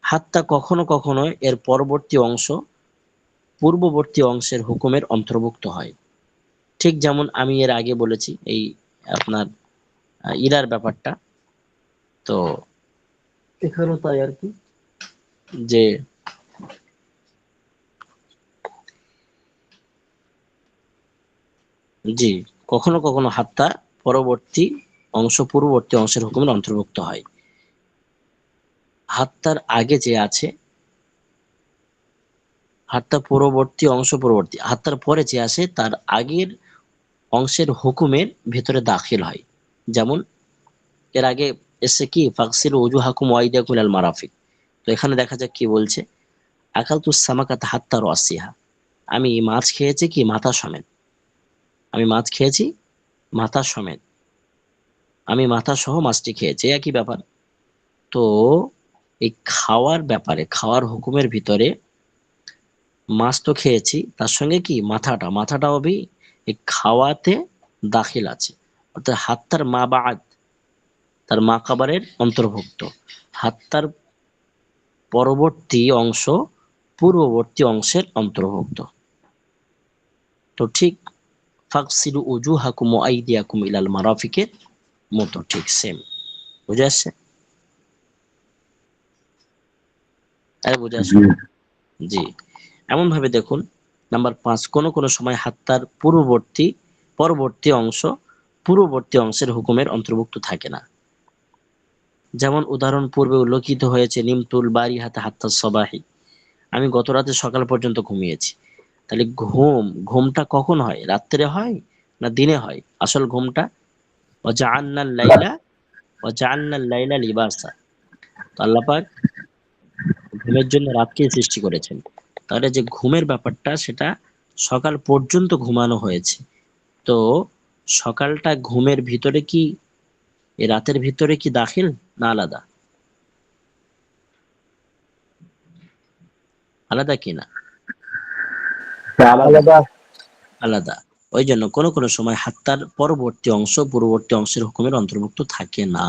হাত্তা কখনো কখনো এর পরবর্তী অংশ পূর্ববর্তী অংশের হুকুমের অন্তর্ভুক্ত হয়। ঠিক যেমন আমি এর আগে বলেছি এই আপনার ইরার ব্যাপারটা, তো এখানেও তাই আর কি, যে জি কখনো কখনো হাত্তা পরবর্তী অংশ পূর্ববর্তী অংশের হুকুমের অন্তর্ভুক্ত হয়। হাত্তার আগে যে আছে, হাত্তা পূর্ববর্তী অংশ পূর্ববর্তী, হাত্তার পরে যে আসে তার আগের অংশের হুকুমের ভেতরে দাখিল হয়। যেমন এর আগে এসে কি ফাকসিলু উজুহাকুম ওয়া আইদিয়াকুম ইলাল মারাফিক, তো এখানে দেখা যাক কি বলছে, আকালতুস সামাকাতা হাত্তা রাসিহা, আমি মাছ খেয়েছি কি মাথা সমেত, আমি মাছ খেয়েছি মাথা সমেত, আমি মাথা সহ মাছটি খেয়েছি, একই ব্যাপার। তো এই খাওয়ার ব্যাপারে, খাওয়ার হুকুমের ভিতরে মাছ তো খেয়েছি, তার সঙ্গে কি মাথাটা, মাথাটাও भी এই খাওয়াতে দাখিল আছে, অর্থাৎ হাত্তার মা বাদ, তার মা খাবারের অন্তর্ভুক্ত। হাত্তার পরবর্তী অংশ পূর্ববর্তী অংশের অন্তর্ভুক্ত। তো ঠিক ফাকসিলু উজুহাকুম ওয়া আইদিয়াকুম ইলাল মারাফিকের মতো, ঠিক সেম। বুঝে আসছে? আরে বুঝে আসছে? জি। এমন ভাবে দেখুন, নাম্বার 5, কোন কোন সময় হাত্তার পরবর্তী অংশ পূর্ববর্তী অংশের হুকুমের অন্তর্ভুক্ত থাকে না। যেমন উদাহরণ পূর্বে উল্লেখিত হয়েছে নিমতুল বারি হাতে হাত্তা সবাহি, আমি গত রাতে সকাল পর্যন্ত ঘুমিয়েছি। তাহলে ঘুমটা কখন হয়? রাত্রে হয় না দিনে হয়? আসল ঘুমটা ওয়াজআলনাল লাইলা লিবাসা, তো আল্লাহ পাক ঘুমের জন্য রাতকে সৃষ্টি করেছেন। তাহলে যে ঘুমের ব্যাপারটা সেটা সকাল পর্যন্ত ঘুমানো হয়েছে। তো সকালটা ঘুমের ভিতরে কি, এই রাতের ভিতরে কি দাখিল না আলাদা? আলাদা কি না? আলাদা। আলাদা। ওই জন্য কোন কোন সময় হাত্তার পরবর্তী অংশ পূর্ববর্তী অংশের হুকুমের অন্তর্ভুক্ত থাকে না।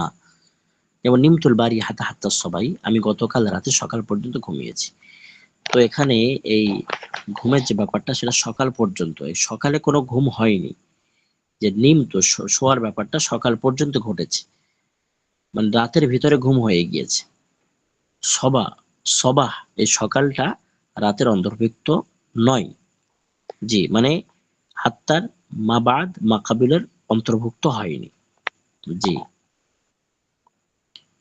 যেমন নিমতুল বারি হাতা হাত্তা সবাই, আমি গতকাল রাতে সকাল পর্যন্ত ঘুমিয়েছি। তো এখানে এই ঘুমের যে ব্যাপারটা সেটা সকাল পর্যন্ত, এই সকালে কোনো ঘুম হয়নি, যে নিমত শোয়ার ব্যাপারটা সকাল পর্যন্ত ঘটেছে, মানে রাতের ভিতরে ঘুম হয়ে গিয়েছে। সবা সবাহ, এই সকালটা রাতের অন্তর্ভুক্ত নয়। জি, মানে হাত্তার মাবাদ মাকাবিলের অন্তর্ভুক্ত হয়নি। জি।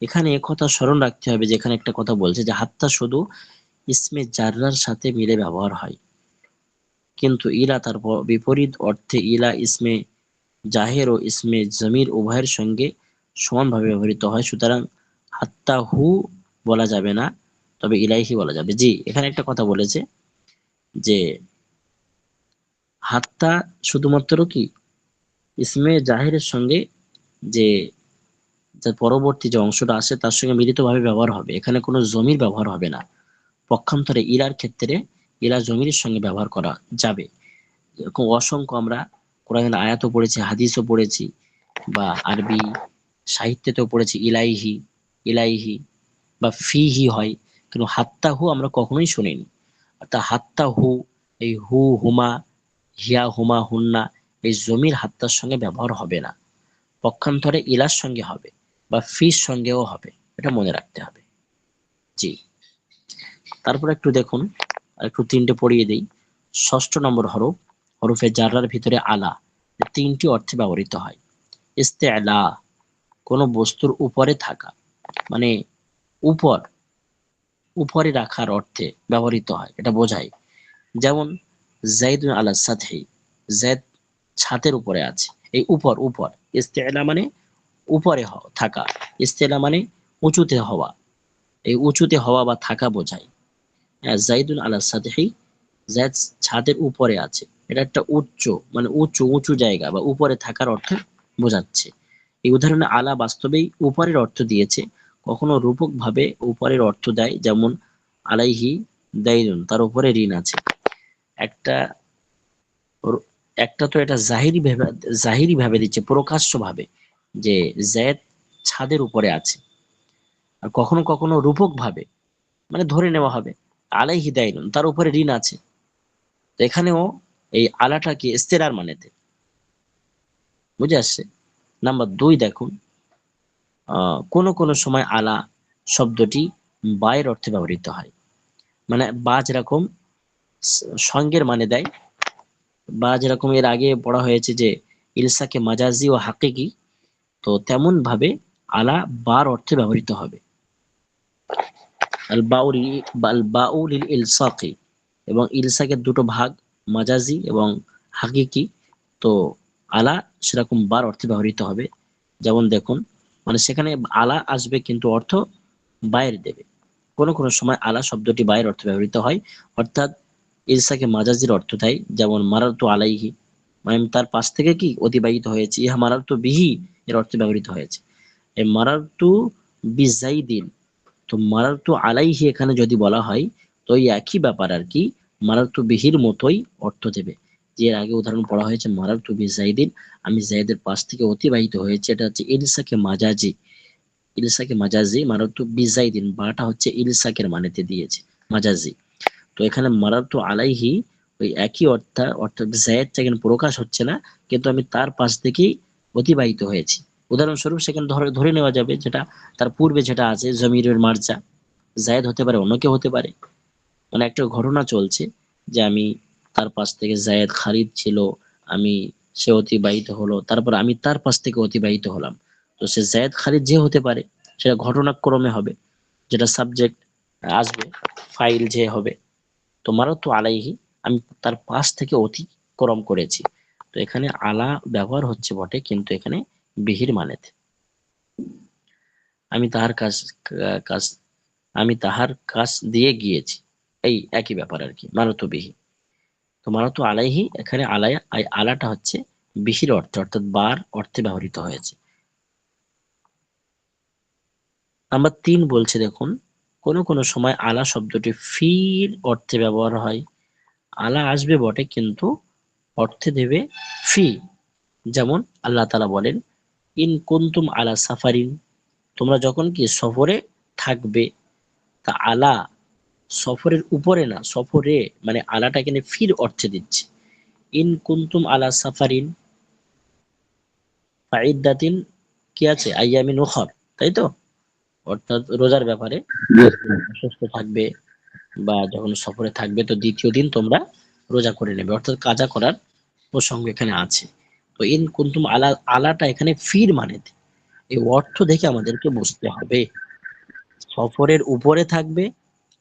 এখানে একথা স্মরণ রাখতে হবে যে এখানে একটা কথা বলছে যে হাত্তা শুধু ইসমে জাররার সাথে মিলে ব্যবহার হয়, কিন্তু ইলা তার বিপরীত অর্থে ইলা ইসমে জাহের ও ইসমে জমির উভয়ের সঙ্গে সমানভাবে ব্যবহৃত হয়। সুতরাং হাত্তা হু বলা যাবে না, তবে ইলাইহি বলা যাবে। জি, এখানে একটা কথা বলেছে যে হাত্তা শুধুমাত্র কি ইসমে জাহিরের সঙ্গে যে যে পরবর্তী যে অংশটা আছে তার সঙ্গে মিলিতভাবে ব্যবহার হবে, এখানে কোনো জমির ব্যবহার হবে না। পক্ষান্তরে ইলার ক্ষেত্রে ইলা জমির সঙ্গে ব্যবহার করা যাবে। এরকম অসংখ্য আমরা কোরআনের আয়াতও পড়েছি, হাদিসও পড়েছি, বা আরবি সাহিত্যেতেও পড়েছি ইলাইহি, ইলাইহি বা ফিহি হয়, কিন্তু হাত্তা হু আমরা কখনোই শুনিনি। অর্থাৎ হাত্তা হু, এই হু হুমা, হিয়া হুমা হুন্না, এই জমির হাত্তার সঙ্গে ব্যবহার হবে না, পক্ষান্তরে ইলার সঙ্গে হবে বা ফির সঙ্গেও হবে, এটা মনে রাখতে হবে। জি, তারপর একটু দেখুন, আর একটু তিনটে পড়িয়ে দিই। ষষ্ঠ নম্বর হরফ, হরফে জাররার ভিতরে আলা, তিনটি অর্থে ব্যবহৃত হয়। ইস্তেআলা, কোনো বস্তুর উপরে থাকা, মানে উপর, উপরে রাখার অর্থে ব্যবহৃত হয়, এটা বোঝায়। যেমন জাইদুন আলা সাতহি, জাইদ ছাদের উপরে আছে। এই উপর, উপর, ইস্তেআলা মানে উপরে থাকা, ইস্তেলা মানে উঁচুতে হওয়া, এই উঁচুতে হওয়া বা থাকা বোঝায়। হ্যাঁ, জাইদুন আলা সাতহি, জাইদ ছাদের উপরে আছে, এটা একটা উচ্চ, মানে উঁচু উঁচু জায়গা বা উপরে থাকার অর্থ বোঝাচ্ছে। এই উদাহরণে আলা বাস্তবেই উপরের অর্থ দিয়েছে, কখনো রূপক ভাবে উপরের অর্থ দেয়, যেমন আলাইহি দাইনুন, তার উপরে ঋণ আছে। একটা একটা তো এটা জাহিরি ভাবে দিচ্ছে, প্রকাশ্য ভাবে, যে জায়েদ ছাদের উপরে আছে। আর কখনো কখনো রূপক ভাবে, মানে ধরে নেওয়া হবে আলাইহি দাইনুন, তার উপরে ঋণ আছে। তো এখানেও এই আলাটাকে ইস্তেরার মানেতে, বুঝে আসছে। নাম্বার 2 দেখুন, কোন কোন সময় আলা শব্দটি বায়ের অর্থে ব্যবহৃত হয়, মানে বা যেরকম সঙ্গের মানে দেয়, বা যেরকম এর আগে পড়া হয়েছে যে ইলসাকে মাজাজি ও হাকিকি, তো তেমন ভাবে আলা বার অর্থে ব্যবহৃত হবে। আল বাউল, আল বাউল ইলসাকি, এবং ইলসাকের দুটো ভাগ, মাজাজি এবং হাকিকি, তো আলা সেরকম বার অর্থে ব্যবহৃত হবে। যেমন দেখুন, মানে সেখানে আলা আসবে কিন্তু অর্থ বাইরে দেবে। কোন কোন সময় আলা শব্দটি বাইরের অর্থে ব্যবহৃত হয়, অর্থাৎ ইলসাকে মাজাজির অর্থ দেয়। যেমন মারারতু আলাইহি, মানে আমি তার পাশ থেকে কি অতিবাহিত হয়েছে। ইহা মারারতু বিহি এর অর্থে ব্যবহৃত হয়েছে। এই মারারতু বিজাইদিন, তো মারারতু আলাইহি এখানে যদি বলা হয়, তো এই একই ব্যাপার আর কি, মারারতু বিহির মতোই অর্থ দেবে। যে এর আগে উদাহরণ পড়া হয়েছে মারারতু বিজাইদিন, আমি জাইদের পাশ থেকে অতিবাহিত হয়েছে, এটা হচ্ছে ইলসাকে মাজাজি। ইলসাকে মাজাজি, মারারতু বিজাইদিন, বাটা হচ্ছে ইলসাকের মানেতে দিয়েছে, মাজাজি। তো এখানে মারারতু আলাইহি ওই একই অর্থ, অর্থাৎ জায়েদটা এখানে প্রকাশ হচ্ছে না, কিন্তু আমি তার পাশ থেকেই অতিবাহিত হয়েছি। উদাহরণস্বরূপ সেখানে ধরে ধরে নেওয়া যাবে যেটা তার পূর্বে যেটা আছে জমিরের মার্জা, জায়েদ হতে পারে, অন্য কেউ হতে পারে। মানে একটা ঘটনা চলছে যে আমি তার পাশ থেকে, জায়েদ খালিদ ছিল, আমি, সে অতিবাহিত হলো, তারপর আমি তার পাশ থেকে অতিবাহিত হলাম। তো সে জায়েদ খালিদ যে হতে পারে, সেটা ঘটনাক্রমে হবে, যেটা সাবজেক্ট আসবে, ফাইল যে হবে। তো মারাতু আলাইহি, আমি তার পাশ থেকে অতিক্রম করেছি। তো এখানে আলা ব্যবহার হচ্ছে বটে, কিন্তু এখানে বিহির মানেতে। আমি তাহার কাজ আমি তাহার কাছ দিয়ে গিয়েছি, এই একই ব্যাপার আর কি, মারাতু বিহি। তো মারাতু আলাইহি, এখানে আলায়া, আলাটা হচ্ছে বিহির অর্থে, অর্থাৎ বার অর্থে ব্যবহৃত হয়েছে। নাম্বার 3 বলছে দেখুন, কোন কোন সময় আলা শব্দটি ফির অর্থে ব্যবহার হয়। আলা আসবে বটে, কিন্তু অর্থে দেবে ফি। যেমন আল্লাহ তাআলা বলেন, ইন কুনতুম আলা সাফারিন, তোমরা যখন কি সফরে থাকবে। তা আলা সফরের উপরে না, সফরে, মানে আলাটা এখানে ফির অর্থে দিচ্ছে। ইন কুনতুম আলা সাফারিন ফাইদ্দাতিন, কি আছে, আইয়ামিন উখর, তাই তো? অর্থাৎ রোজার ব্যাপারে, অসুস্থ থাকবে বা যখন সফরে থাকবে, তো দ্বিতীয় দিন তোমরা রোজা করে নেবে, অর্থাৎ কাজা করার প্রসঙ্গ এখানে আছে। তো ইন কুনতুম আলা, আলাটা এখানে ফির মানে, এই অর্থ দেখে আমাদেরকে বুঝতে হবে। সফরের উপরে থাকবে,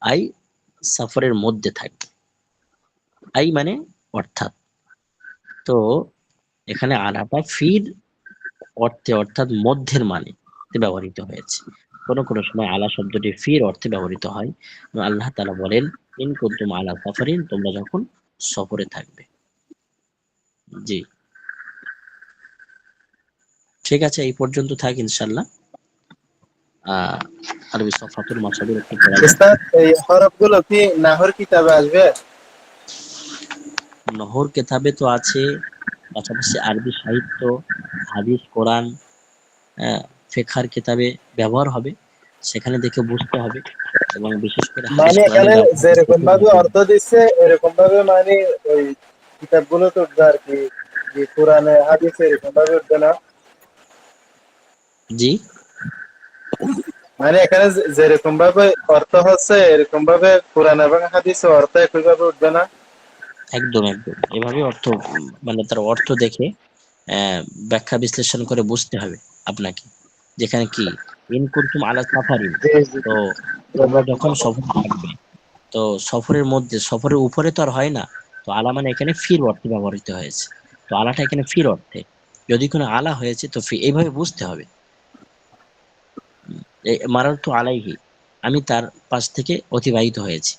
আই সফরের মধ্যে থাকবে, আই মানে অর্থাৎ। তো এখানে আলাটা ফির অর্থে অর্থাৎ মধ্যের মানে ব্যবহৃত হয়েছে। কোন কোন সময় আলা শব্দটি ফির অর্থে ব্যবহৃত হয়। আল্লাহ তাআলা বলেন, ইন কুনতুম আলা সাফারিন, তোমরা যখন সফরে থাকবে। জি, ঠিক আছে, এই পর্যন্ত থাক ইনশাআল্লাহ। আহ আরবি সফাতুল মাসাবির একটু পড়া যাক। উস্তাদ, এই হরফগুলো কি নাহর কিতাবে আসবে? নহর কেতাবে তো আছে, পাশাপাশি আরবি সাহিত্য, হাদিস, কোরআন, ফিকহার কিতাবে ব্যবহার হবে, সেখানে দেখে বুঝতে হবে। এবং বিশেষ করে হাদিস মানে কোরআনে এখানে ব্যবহার যেরকম দেখে ভাবে বুঝতে হবে। অর্থ দিচ্ছে এরকম ভাবে মানে ওই কিতাবগুলো তো উঠবে আর কি, যে কোরআনে হাদিসে এরকম ভাবে উঠবে না? জি, মানে এখানে যেরকম ভাবে অর্থ হচ্ছে এরকম ভাবে কোরআন এবং হাদিসে অর্থ একই ভাবে উঠবে না? একদম একদম এভাবে অর্থ, মানে তার অর্থ দেখে আহ ব্যাখ্যা বিশ্লেষণ করে বুঝতে হবে আপনাকে। যেখানে কি ইন কুনতুম আলা সাফারিন, জি জি। তো তোমরা যখন সফর থাকবে, তো সফরের মধ্যে, সফরের উপরে তো আর হয় না। তো আলা মানে এখানে ফির অর্থে ব্যবহৃত হয়েছে। তো আলাটা এখানে ফির অর্থে, যদি কোনো আলা হয়েছে তো ফি, এইভাবে বুঝতে হবে। মারার তো আলাইহি, আমি তার পাশ থেকে অতিবাহিত হয়েছি।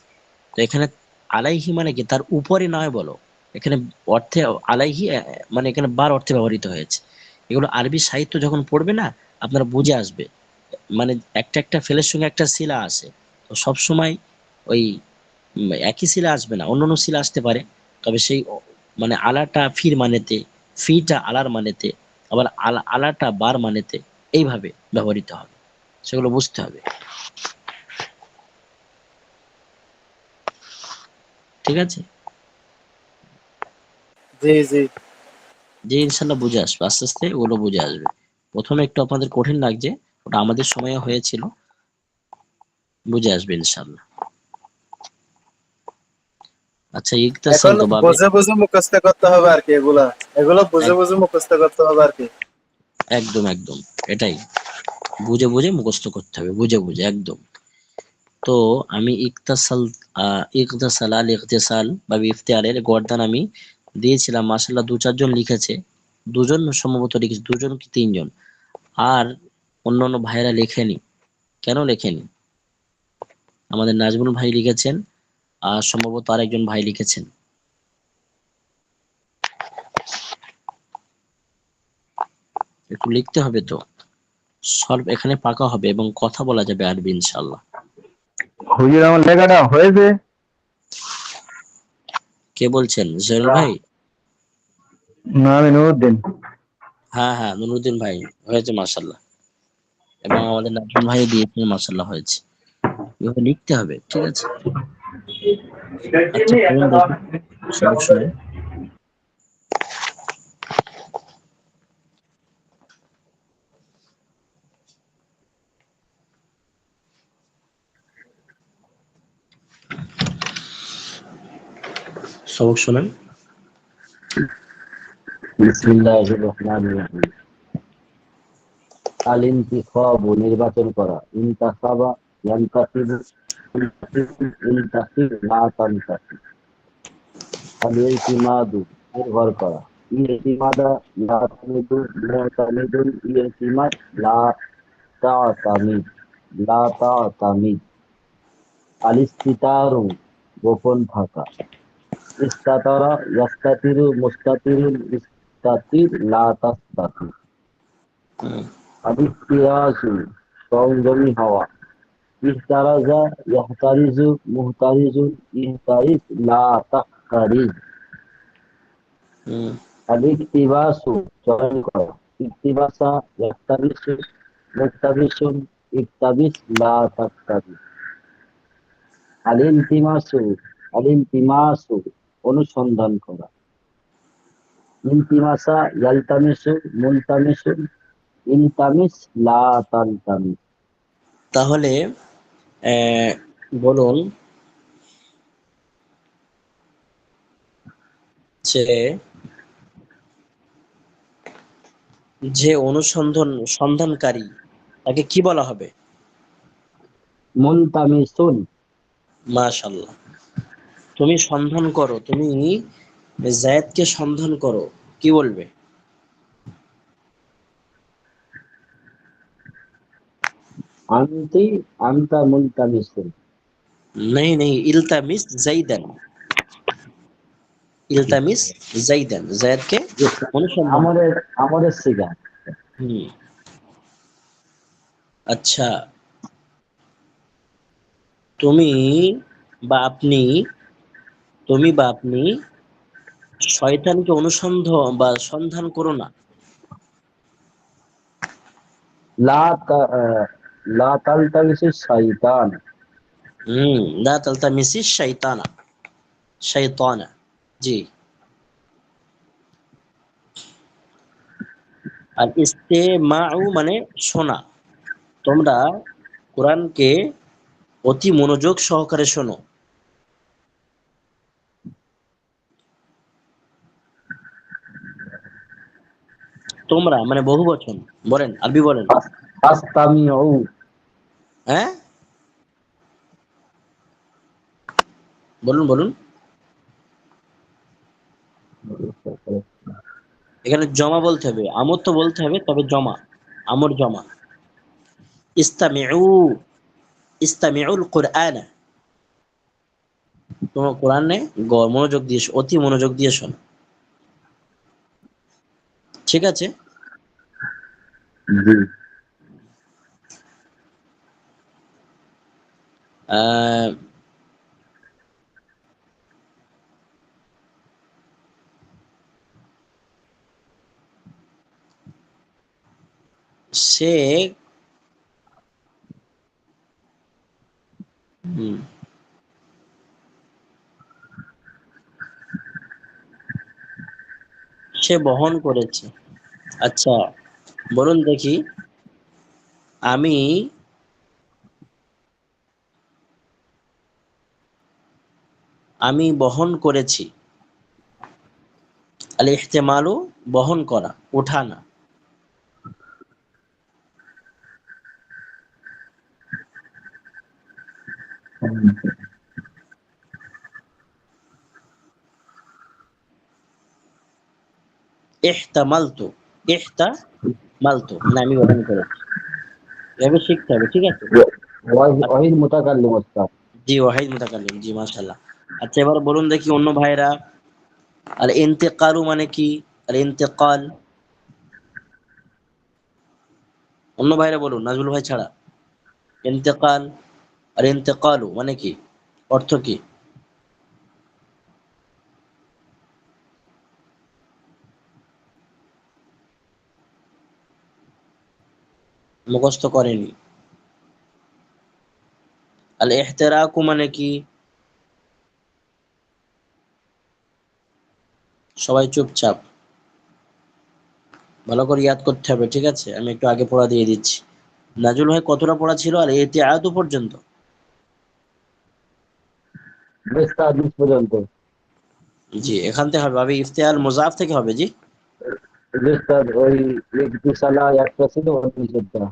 তো এখানে আলাইহি মানে কি তার উপরে নয় বলো, এখানে অর্থে আলাইহি মানে এখানে বার অর্থে ব্যবহৃত হয়েছে। এগুলো আরবি সাহিত্য যখন পড়বে না, আপনারা বুঝে আসবে। মানে একটা একটা ফেলের সঙ্গে একটা শিলা আসে। তো সব সময় ওই একই শিলা আসবে না, অন্য অন্য শিলা আসতে পারে। তবে সেই মানে আলাটা ফির মানেতে, ফিটা আলার মানেতে, আবার আলাটা বার মানেতে, এইভাবে ব্যবহৃত হবে, সেগুলো বুঝতে হবে। ঠিক আছে, জি জি। যে ইনশাল্লাহ বুঝে আসবে, আস্তে আস্তে ওগুলো বুঝে আসবে। প্রথমে একটু আপনাদের কঠিন লাগছে, ওটা আমাদের সময় হয়েছিল, বুঝে আসবে ইনশাল্লাহ। আচ্ছা, এখন ইকতাসাল তো বাবে, বুঝে বুঝে মুখস্থ করতে হবে আর কি, এগুলা এগুলো বুঝে বুঝে মুখস্থ করতে হবে আর কি। একদম একদম এটাই, বুঝে বুঝে মুখস্থ করতে হবে, বুঝে বুঝে একদম। তো আমি ইকতাসাল, ইকতাসাল আল ইকতিসাল বা ইফতিয়ারের গর্দান আমি দিয়েছিলাম, মাশাআল্লাহ দু চারজন লিখেছে, দুজন সম্ভবত লিখেছে, দুজন কি তিনজন। আর অন্য অন্য ভাইরা লেখেনি। কেন লেখেনি? আমাদের নাজমুল ভাই লিখেছেন, আর সম্ভবত আরেকজন ভাই লিখেছেন। একটু লিখতে হবে তো, সলভ এখানে পাকা হবে এবং কথা বলা যাবে আরবি ইনশাল্লাহ। হুজুর, আমার লেখাটা হয়েছে। কে বলছেন, জয়নুল ভাই? না, আমি নুরুদ্দিন। হ্যাঁ হ্যাঁ, নুরুদ্দিন ভাই, হয়েছে মাশাল্লাহ। এবং আমাদের নাজমুল ভাই দিয়েছেন, মাশাল্লাহ হয়েছে। এভাবে লিখতে হবে, ঠিক আছে। আচ্ছা পড়ুন দেখি, সবক শুনেন। সবক শুনেন। বিসমিল্লাহির রহমানির রহিম। আল ইনতিখাবু, নির্বাচন করা। ইনতাখাবা ইয়ানতাখিবু, ইনতাখিব লা তানতাখিব। আল ইতিমাদু, নির্ভর করা। ইতিমাদা লা তামিদু, মুতামিদুন ইতিমাদ লা তাতামিদ, লা তাতামিদ। আল ইস্তিতারু, গোপন থাকা। ইস্তাতারা ইয়াস্তাতিরু, মুস্তাতিরুন ইস্তাতির লা তাস্তাতির। হুম, আদিত্যাসু, সংযমী হওয়া। ইহতারাজা ইয়াহতারিজু, মুহতারিজুন ইহতারিজ লা তাহতারিজ। হুম, আলিকতিবাসু, চয়ন করা। ইকতিবাসা ইয়াহতাবিসু, মুহতাবিসুন ইকতাবিস লা তাহতাবিস। আলিলতিমাসু, আলিলতিমাসু, অনুসন্ধান করা। ইলতিমাসা ইয়ালতামিসু, মুলতামিসুন ইলতামিস লা তালতামিস। তাহলে আহ, বলুন যে যে সন্ধানকারী তাকে কি বলা হবে? মুলতামিসুন। মাশাআল্লাহ। তুমি সন্ধান করো, তুমি জায়েদকে সন্ধান করো, কি বলবে? আনতি আনতা মুলতামিসুন। नहीं नहीं, इल्तमिस জাইদান, ইলতামিস জাইদান, জায়েদকে অনুসন্ধান করো। আমরের আমরের সিগা। হুম, আচ্ছা। তুমি বা আপনি তুমি বা আপনি শয়তানকে অনুসন্ধান বা সন্ধান করো না। লা লা তালতামিসুস শাইতান। লা তালতামিসিস শাইতানা, শাইতানা, জি। আর ইস্তেমাউ মানে শোনা। তোমরা কোরআনকে অতি মনোযোগ সহকারে শোনো। তোমরা মানে বহু বচন, বলেন, আরবি বলেন। ফাস্তামিউ। হ্যাঁ, বলুন বলুন। এখানে জমা বলতে হবে, আমর তো বলতে হবে, তবে জমা, আমর জমা। ইস্তামিউ, ইস্তামিউল কুরআন, তোমরা কোরআনে মনোযোগ দিয়ে অতি মনোযোগ দিয়ে শোনো, ঠিক আছে? জি। আহ, সে হুম, সে বহন করেছে। আচ্ছা, বলুন দেখি। আমি আমি বহন করেছি। আল ইহতেমালু, বহন করা, উঠানা। ইহতামালতু, ইহতামালতু মানে আমি বহন করেছি। এভাবে শিখতে হবে, ঠিক আছে? ওয়াহিদ মুতাকাল্লিম উস্তাদ। জি, ওয়াহিদ মুতাকাল্লিম, জি, মাশাআল্লাহ। আচ্ছা, এবার বলুন দেখি অন্য ভাইরা, আল ইন্তেকালু মানে কি? আল ইন্তেকাল, অন্য ভাইরা বলুন, নাজমুল ভাই ছাড়া। ইন্তেকাল, আর ইন্তেকালু মানে কি, অর্থ কি? মুখস্থ করেনি। আল ইহতেরাকু মানে কি? সবাই চুপচাপ, ভালো করে ইয়াদ করতে হবে, ঠিক আছে? আমি একটু আগে পড়া দিয়ে দিচ্ছি। নাজুল ভাই কতটা পড়া ছিল? আর ইতিআদু পর্যন্ত? বিশ পর্যন্ত। জি, এখান থেকে হবে, আমি ইফতিআল মুজাফ থেকে হবে, জি। উস্তাদ ওই ইকতিসালা একটা ছিল ওই নিষেধটা।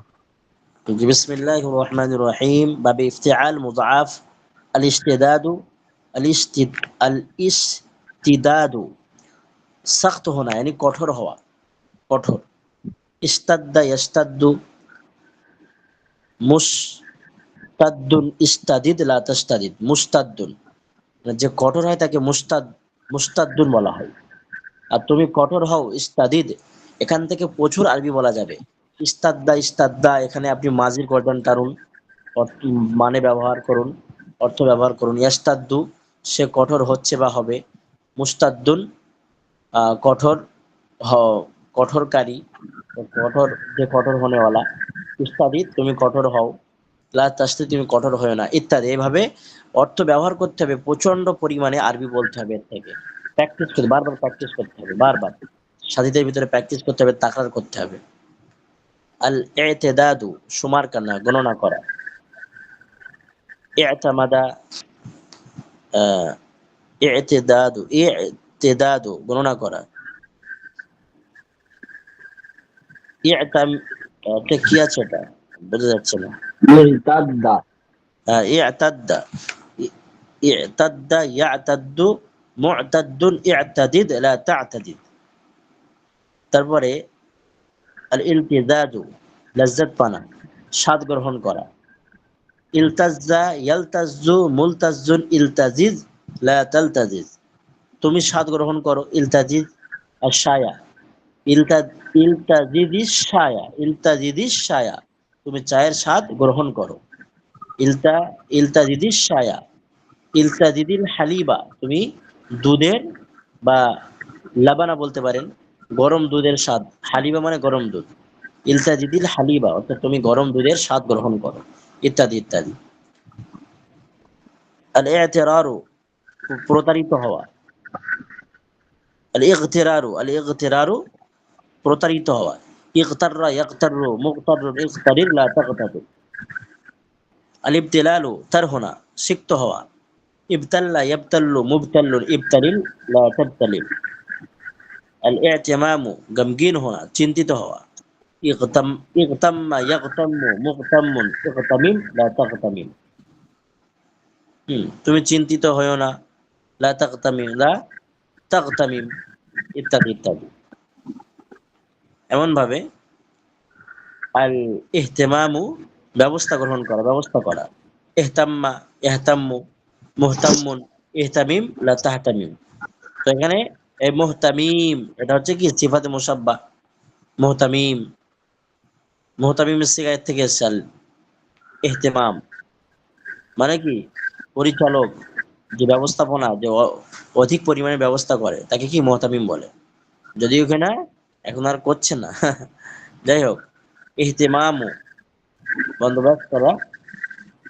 জি, বিসমিল্লাহির রহমানির রহিম, বাবে ইফতিআল মুজাফ। আল ইশতিদাদু, আল ইশতিদাদু সख्त होना यानी কঠোর হওয়া, কঠোর। ইস্তাদ্দা ইয়াস্তাদ্দু, মুস্তাদ্দুন, ইস্তাদিদ লা তাস্তাদিদ, মুস্তাদ্দুন মানে যে কঠোর হয় তাকে মুস্তাদ্দুন বলা হয়। আর তুমি কঠোর হও, ইস্তাদিদ, এখান থেকে প্রচুর আরবি বলা যাবে। ইস্তাদ্দা, ইস্তাদ্দা, এখানে আপনি মাজির গর্দান টারুন, মানে ব্যবহার করুন, অর্থ ব্যবহার করুন। ইয়াস্তাদ্দু, সে কঠোর হচ্ছে বা হবে। মুস্তাদ্দুন, কঠোর, কঠোরকারী, কঠোর, যে কঠোর হনেওয়ালা। ইস্তাদিদ, তুমি কঠোর হও। লা তাস্তি, তুমি কঠোর হয়েও না, ইত্যাদি। এভাবে অর্থ ব্যবহার করতে হবে, প্রচন্ড পরিমাণে আরবি বলতে হবে। এর থেকে প্র্যাকটিস করতে, বারবার প্র্যাকটিস করতে হবে, বারবার সাথীদের ভিতরে প্র্যাকটিস করতে হবে, তাকরার করতে হবে। আল ইতিদাদু, সুমার কানা, গণনা করা। ইতামাদা, আহ ইতিদাদু, গণনা করা। ইয়াতাম এটা কি আছে এটা বোঝা যাচ্ছে না। ইরতাদ্দা। ইয়াতাদ্দা ইয়াতাদ্দা ইয়াতাদ্দু মু'তাদ্দুন i'tadid লা ta'tadid। তারপরে আল ইলতিজাজু লজ্জত পানা, স্বাদ গ্রহণ করা। ইলতাজ্জা ইয়ালতাজ্জু মুলতাজ্জুন ইলতাজিজ লা তালতাজিজ। তুমি স্বাদ গ্রহণ করো, ইলতাজিজ। আর শায়া ইলতা ইলতাজিদিস শায়া ইলতাজিদিস শায়া, তুমি চায়ের স্বাদ গ্রহণ করো। ইলতা ইলতাজিদিস শায়া ইলতাজিদিল হালিবা, তুমি দুধের বা লাবানা বলতে পারেন, গরম দুধের স্বাদ। হালিবা মানে গরম দুধ। ইলতাজিদিল হালিবা অর্থাৎ তুমি গরম দুধের স্বাদ গ্রহণ করো, ইত্যাদি ইত্যাদি। আল ইতিরারু প্রতারিত হওয়া। আল ইগতিরারু প্রতারিত হওয়া। ইগতাররা ইয়াগতারু মুগতাররুন ইগতারির লা তাগতারির। আল ইবতিলালু তারহুনা সিক্ত হওয়া। ইবতাল্লা ইয়াবতাল্লু মুবতাল্লুন ইবতালিল লা তাবতালিল। আল ইতিমামু গমগীন হওয়া, চিন্তিত হওয়া। ইগতাম ইগতাম্মা ইয়াগতাম্মু মুগতাম্মুন ইগতামিম লা তাগতামিম। তুমি চিন্তিত হয়ো না, লা তাগতামিম লা তাগতামিম, ইত্যাদি ইত্যাদি। এমন ভাবে আল ইহতিমামু ব্যবস্থা গ্রহণ করা, ব্যবস্থা করা। ইহতাম্মা ইহতাম্মু মুহতাম্মুন ইহতামিম লা তাহতামিম। তো এখানে এই মুহতামিম এটা হচ্ছে কি সিফাতে মুসাব্বা। মুহতামিম মুহতামিমের সিগায় থেকে এসেছে আল ইহতিমাম, মানে কি পরিচালক, যে ব্যবস্থাপনা, যে অধিক পরিমাণে ব্যবস্থা করে তাকে কি মুহতামিম বলে। যদি ওখানে এখন আর করছে না যাই হোক, ইহতিমামু বন্দোবস্ত করা,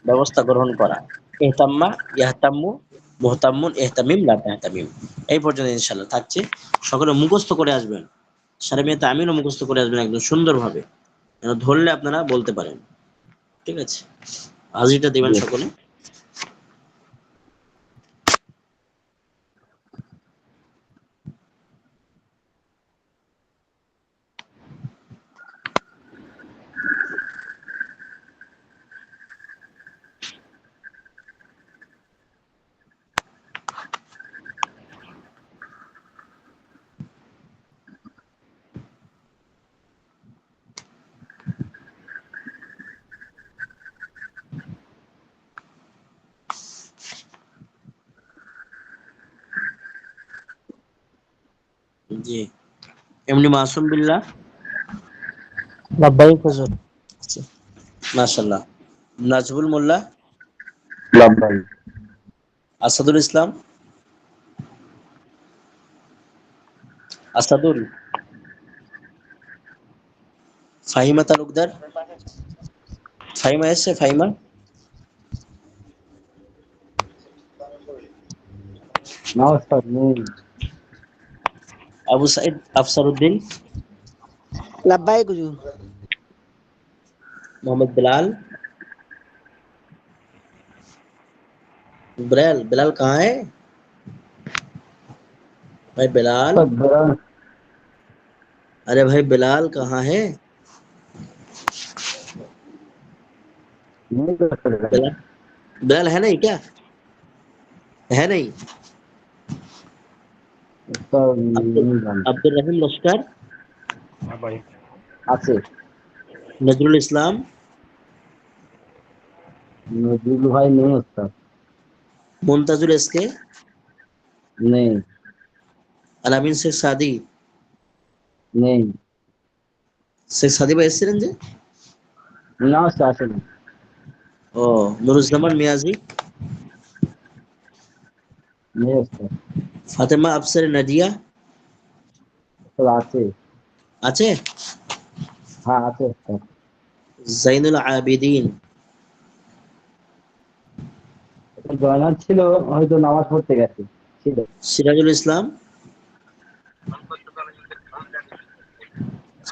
ব্যবস্থা গ্রহণ করা। ইহতাম্মা ইয়াহতাম্মু মুহতাম্মুন ইহতামিম লা তাহতামিম। এই পর্যন্ত ইনশাআল্লাহ থাকছে। সকলে মুখস্থ করে আসবেন, সারা মেয়েতে আমিনও মুখস্থ করে আসবেন একদম সুন্দরভাবে, যেন ধরলে আপনারা বলতে পারেন। ঠিক আছে, হাজিরটা দিবেন সকলে। জি, এমনি মাসুম বিল্লাহ। লাব্বাইক হুজুর। মাশাআল্লাহ। নাজবুল মোল্লা, লাভবাই। আসাদুল ইসলাম, আসাদুল, ফাহিমা তালুকদার, ফাহিমা এসছে, ফাহিমা। না ওস্তাদ নেই। আবু সাইদ আফসারউদ্দিন, লাব্বাইক হুজুর। मोहम्मद बिलाल। बिलाल बिलाल कहाँ है भाई? बिलाल, ওস্তাদ বেড়ান अरे भाई बिलाल कहाँ है? নেই তো ওস্তাদ এখানে। बिलाल, बिलाल है नहीं क्या? है नहीं? ওস্তাদ अब्दुल নেই জানি। अब्दुल रहीम लश्कर, আছে नजरुल इस्लाम, নজরুল ভাই নেই ওস্তাদ। मुंतजुल एसके, নেই अलामीन शेख सादी। নেই। शेख सादी भाई एসেছিলেন যে? না ওস্তাদ আসেনি। ও, নুরুজ্জামান মিয়াজি, নেই ওস্তাদ। ফাতেমা আফসার নাদিয়া ওস্তাদ আছে। আছে? হ্যাঁ আছে ওস্তাদ। জাইনুল আবিদিন, জয়নাল ছিল, হয়তো নামাজ পড়তে গেছে। ছিল। সিরাজুল ইসলাম,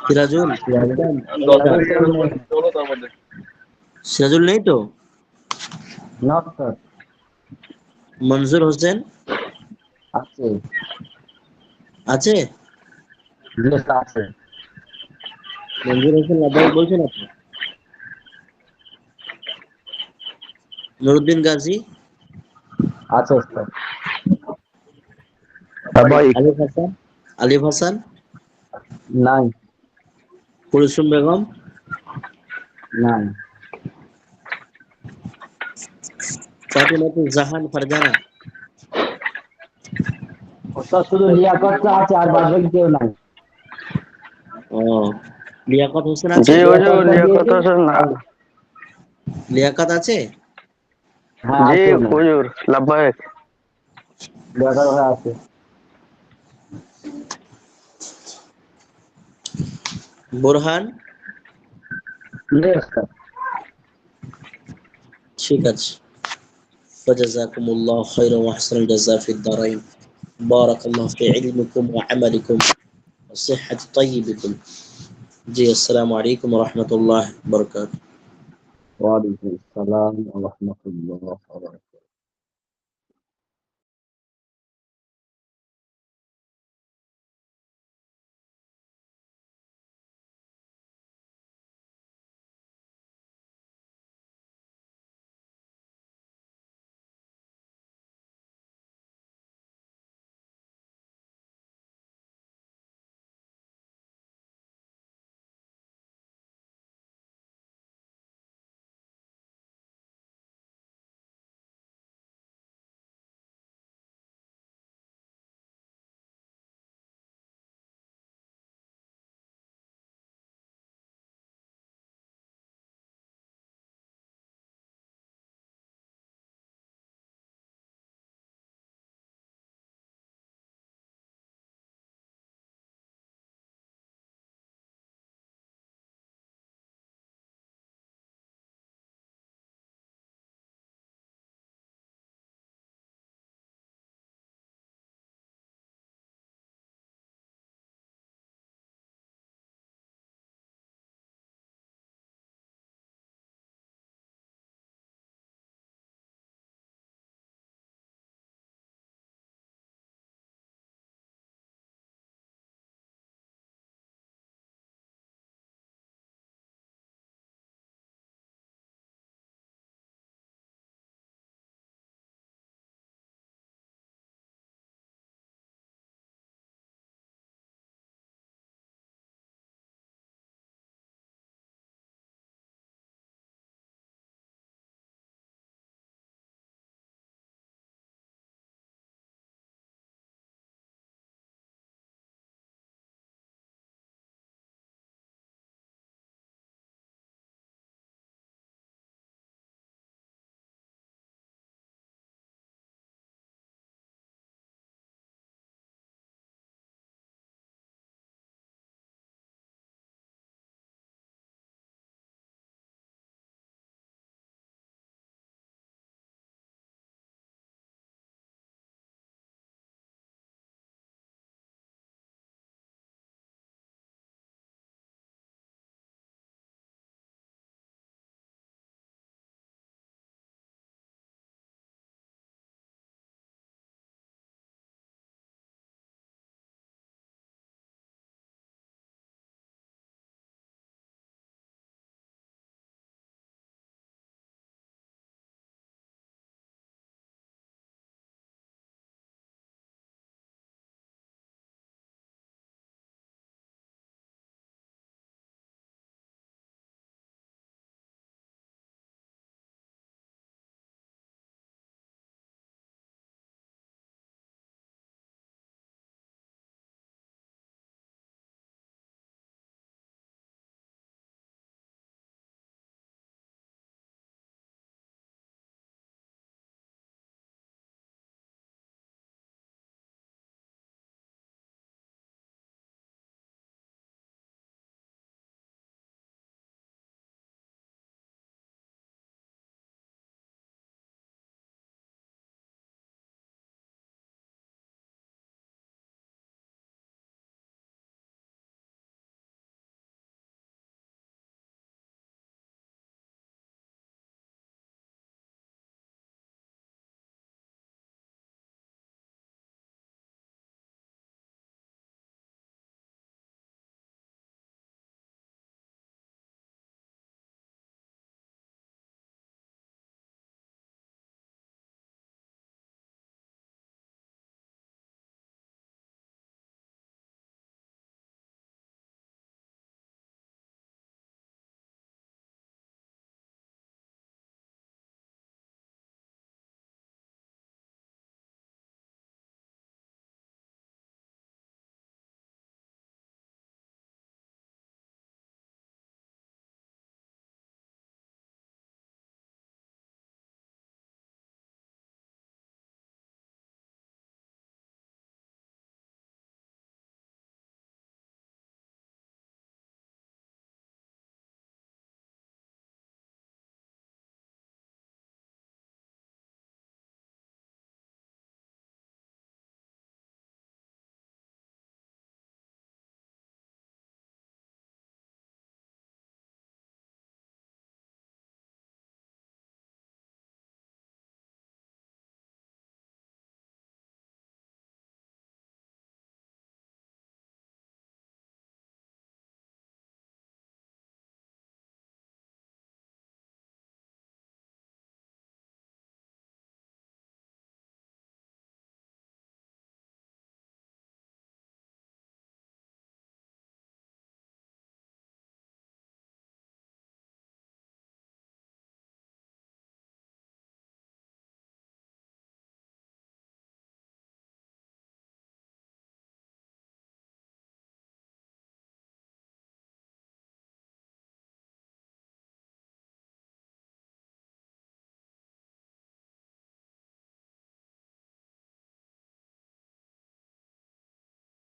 সিরাজুল ইসলাম, সিরাজুল নেই তো? না ওস্তাদ মনজুর হোসেন আছে। আছে? জি ওস্তাদ আছে। মঞ্জুর হোসেন লাভবাহিক বলছেন আপনি? নুরুদ্দিন গাজী, আছে ওস্তাদ। লাভবাহিক। আলিফ হাসান, আলিফ হাসান, নাই কুলসুম বেগম, নাই ফাতিমাতুল জাহান ফারজানা, ওস্তাদ শুধু লিয়াকতটা আছে আর বাদ বাকি কেউ নাই। ও লিয়াকত হোসেন আছে? জি হুজুর, লিয়াকতটা লিয়াকত দিয়েছি। হোসেন না। লিয়াকত আছে? হ্যাঁ জি আছে নাই, হুজুর, লাভবাহিক। লিয়াকত ভাই আছে। বোরহান? জি ওস্তাদ। ঠিক আছে। فجزاكم الله خيرا وأحسن الجزاء في الدارين. بارك الله في علمكم وعملكم وصحة طيبكم. جي السلام عليكم ورحمة الله وبركاته. ওয়ালাইকুম আসসালাম ওয়া রাহমাতুল্লাহ ওয়া বারাকাতুহু।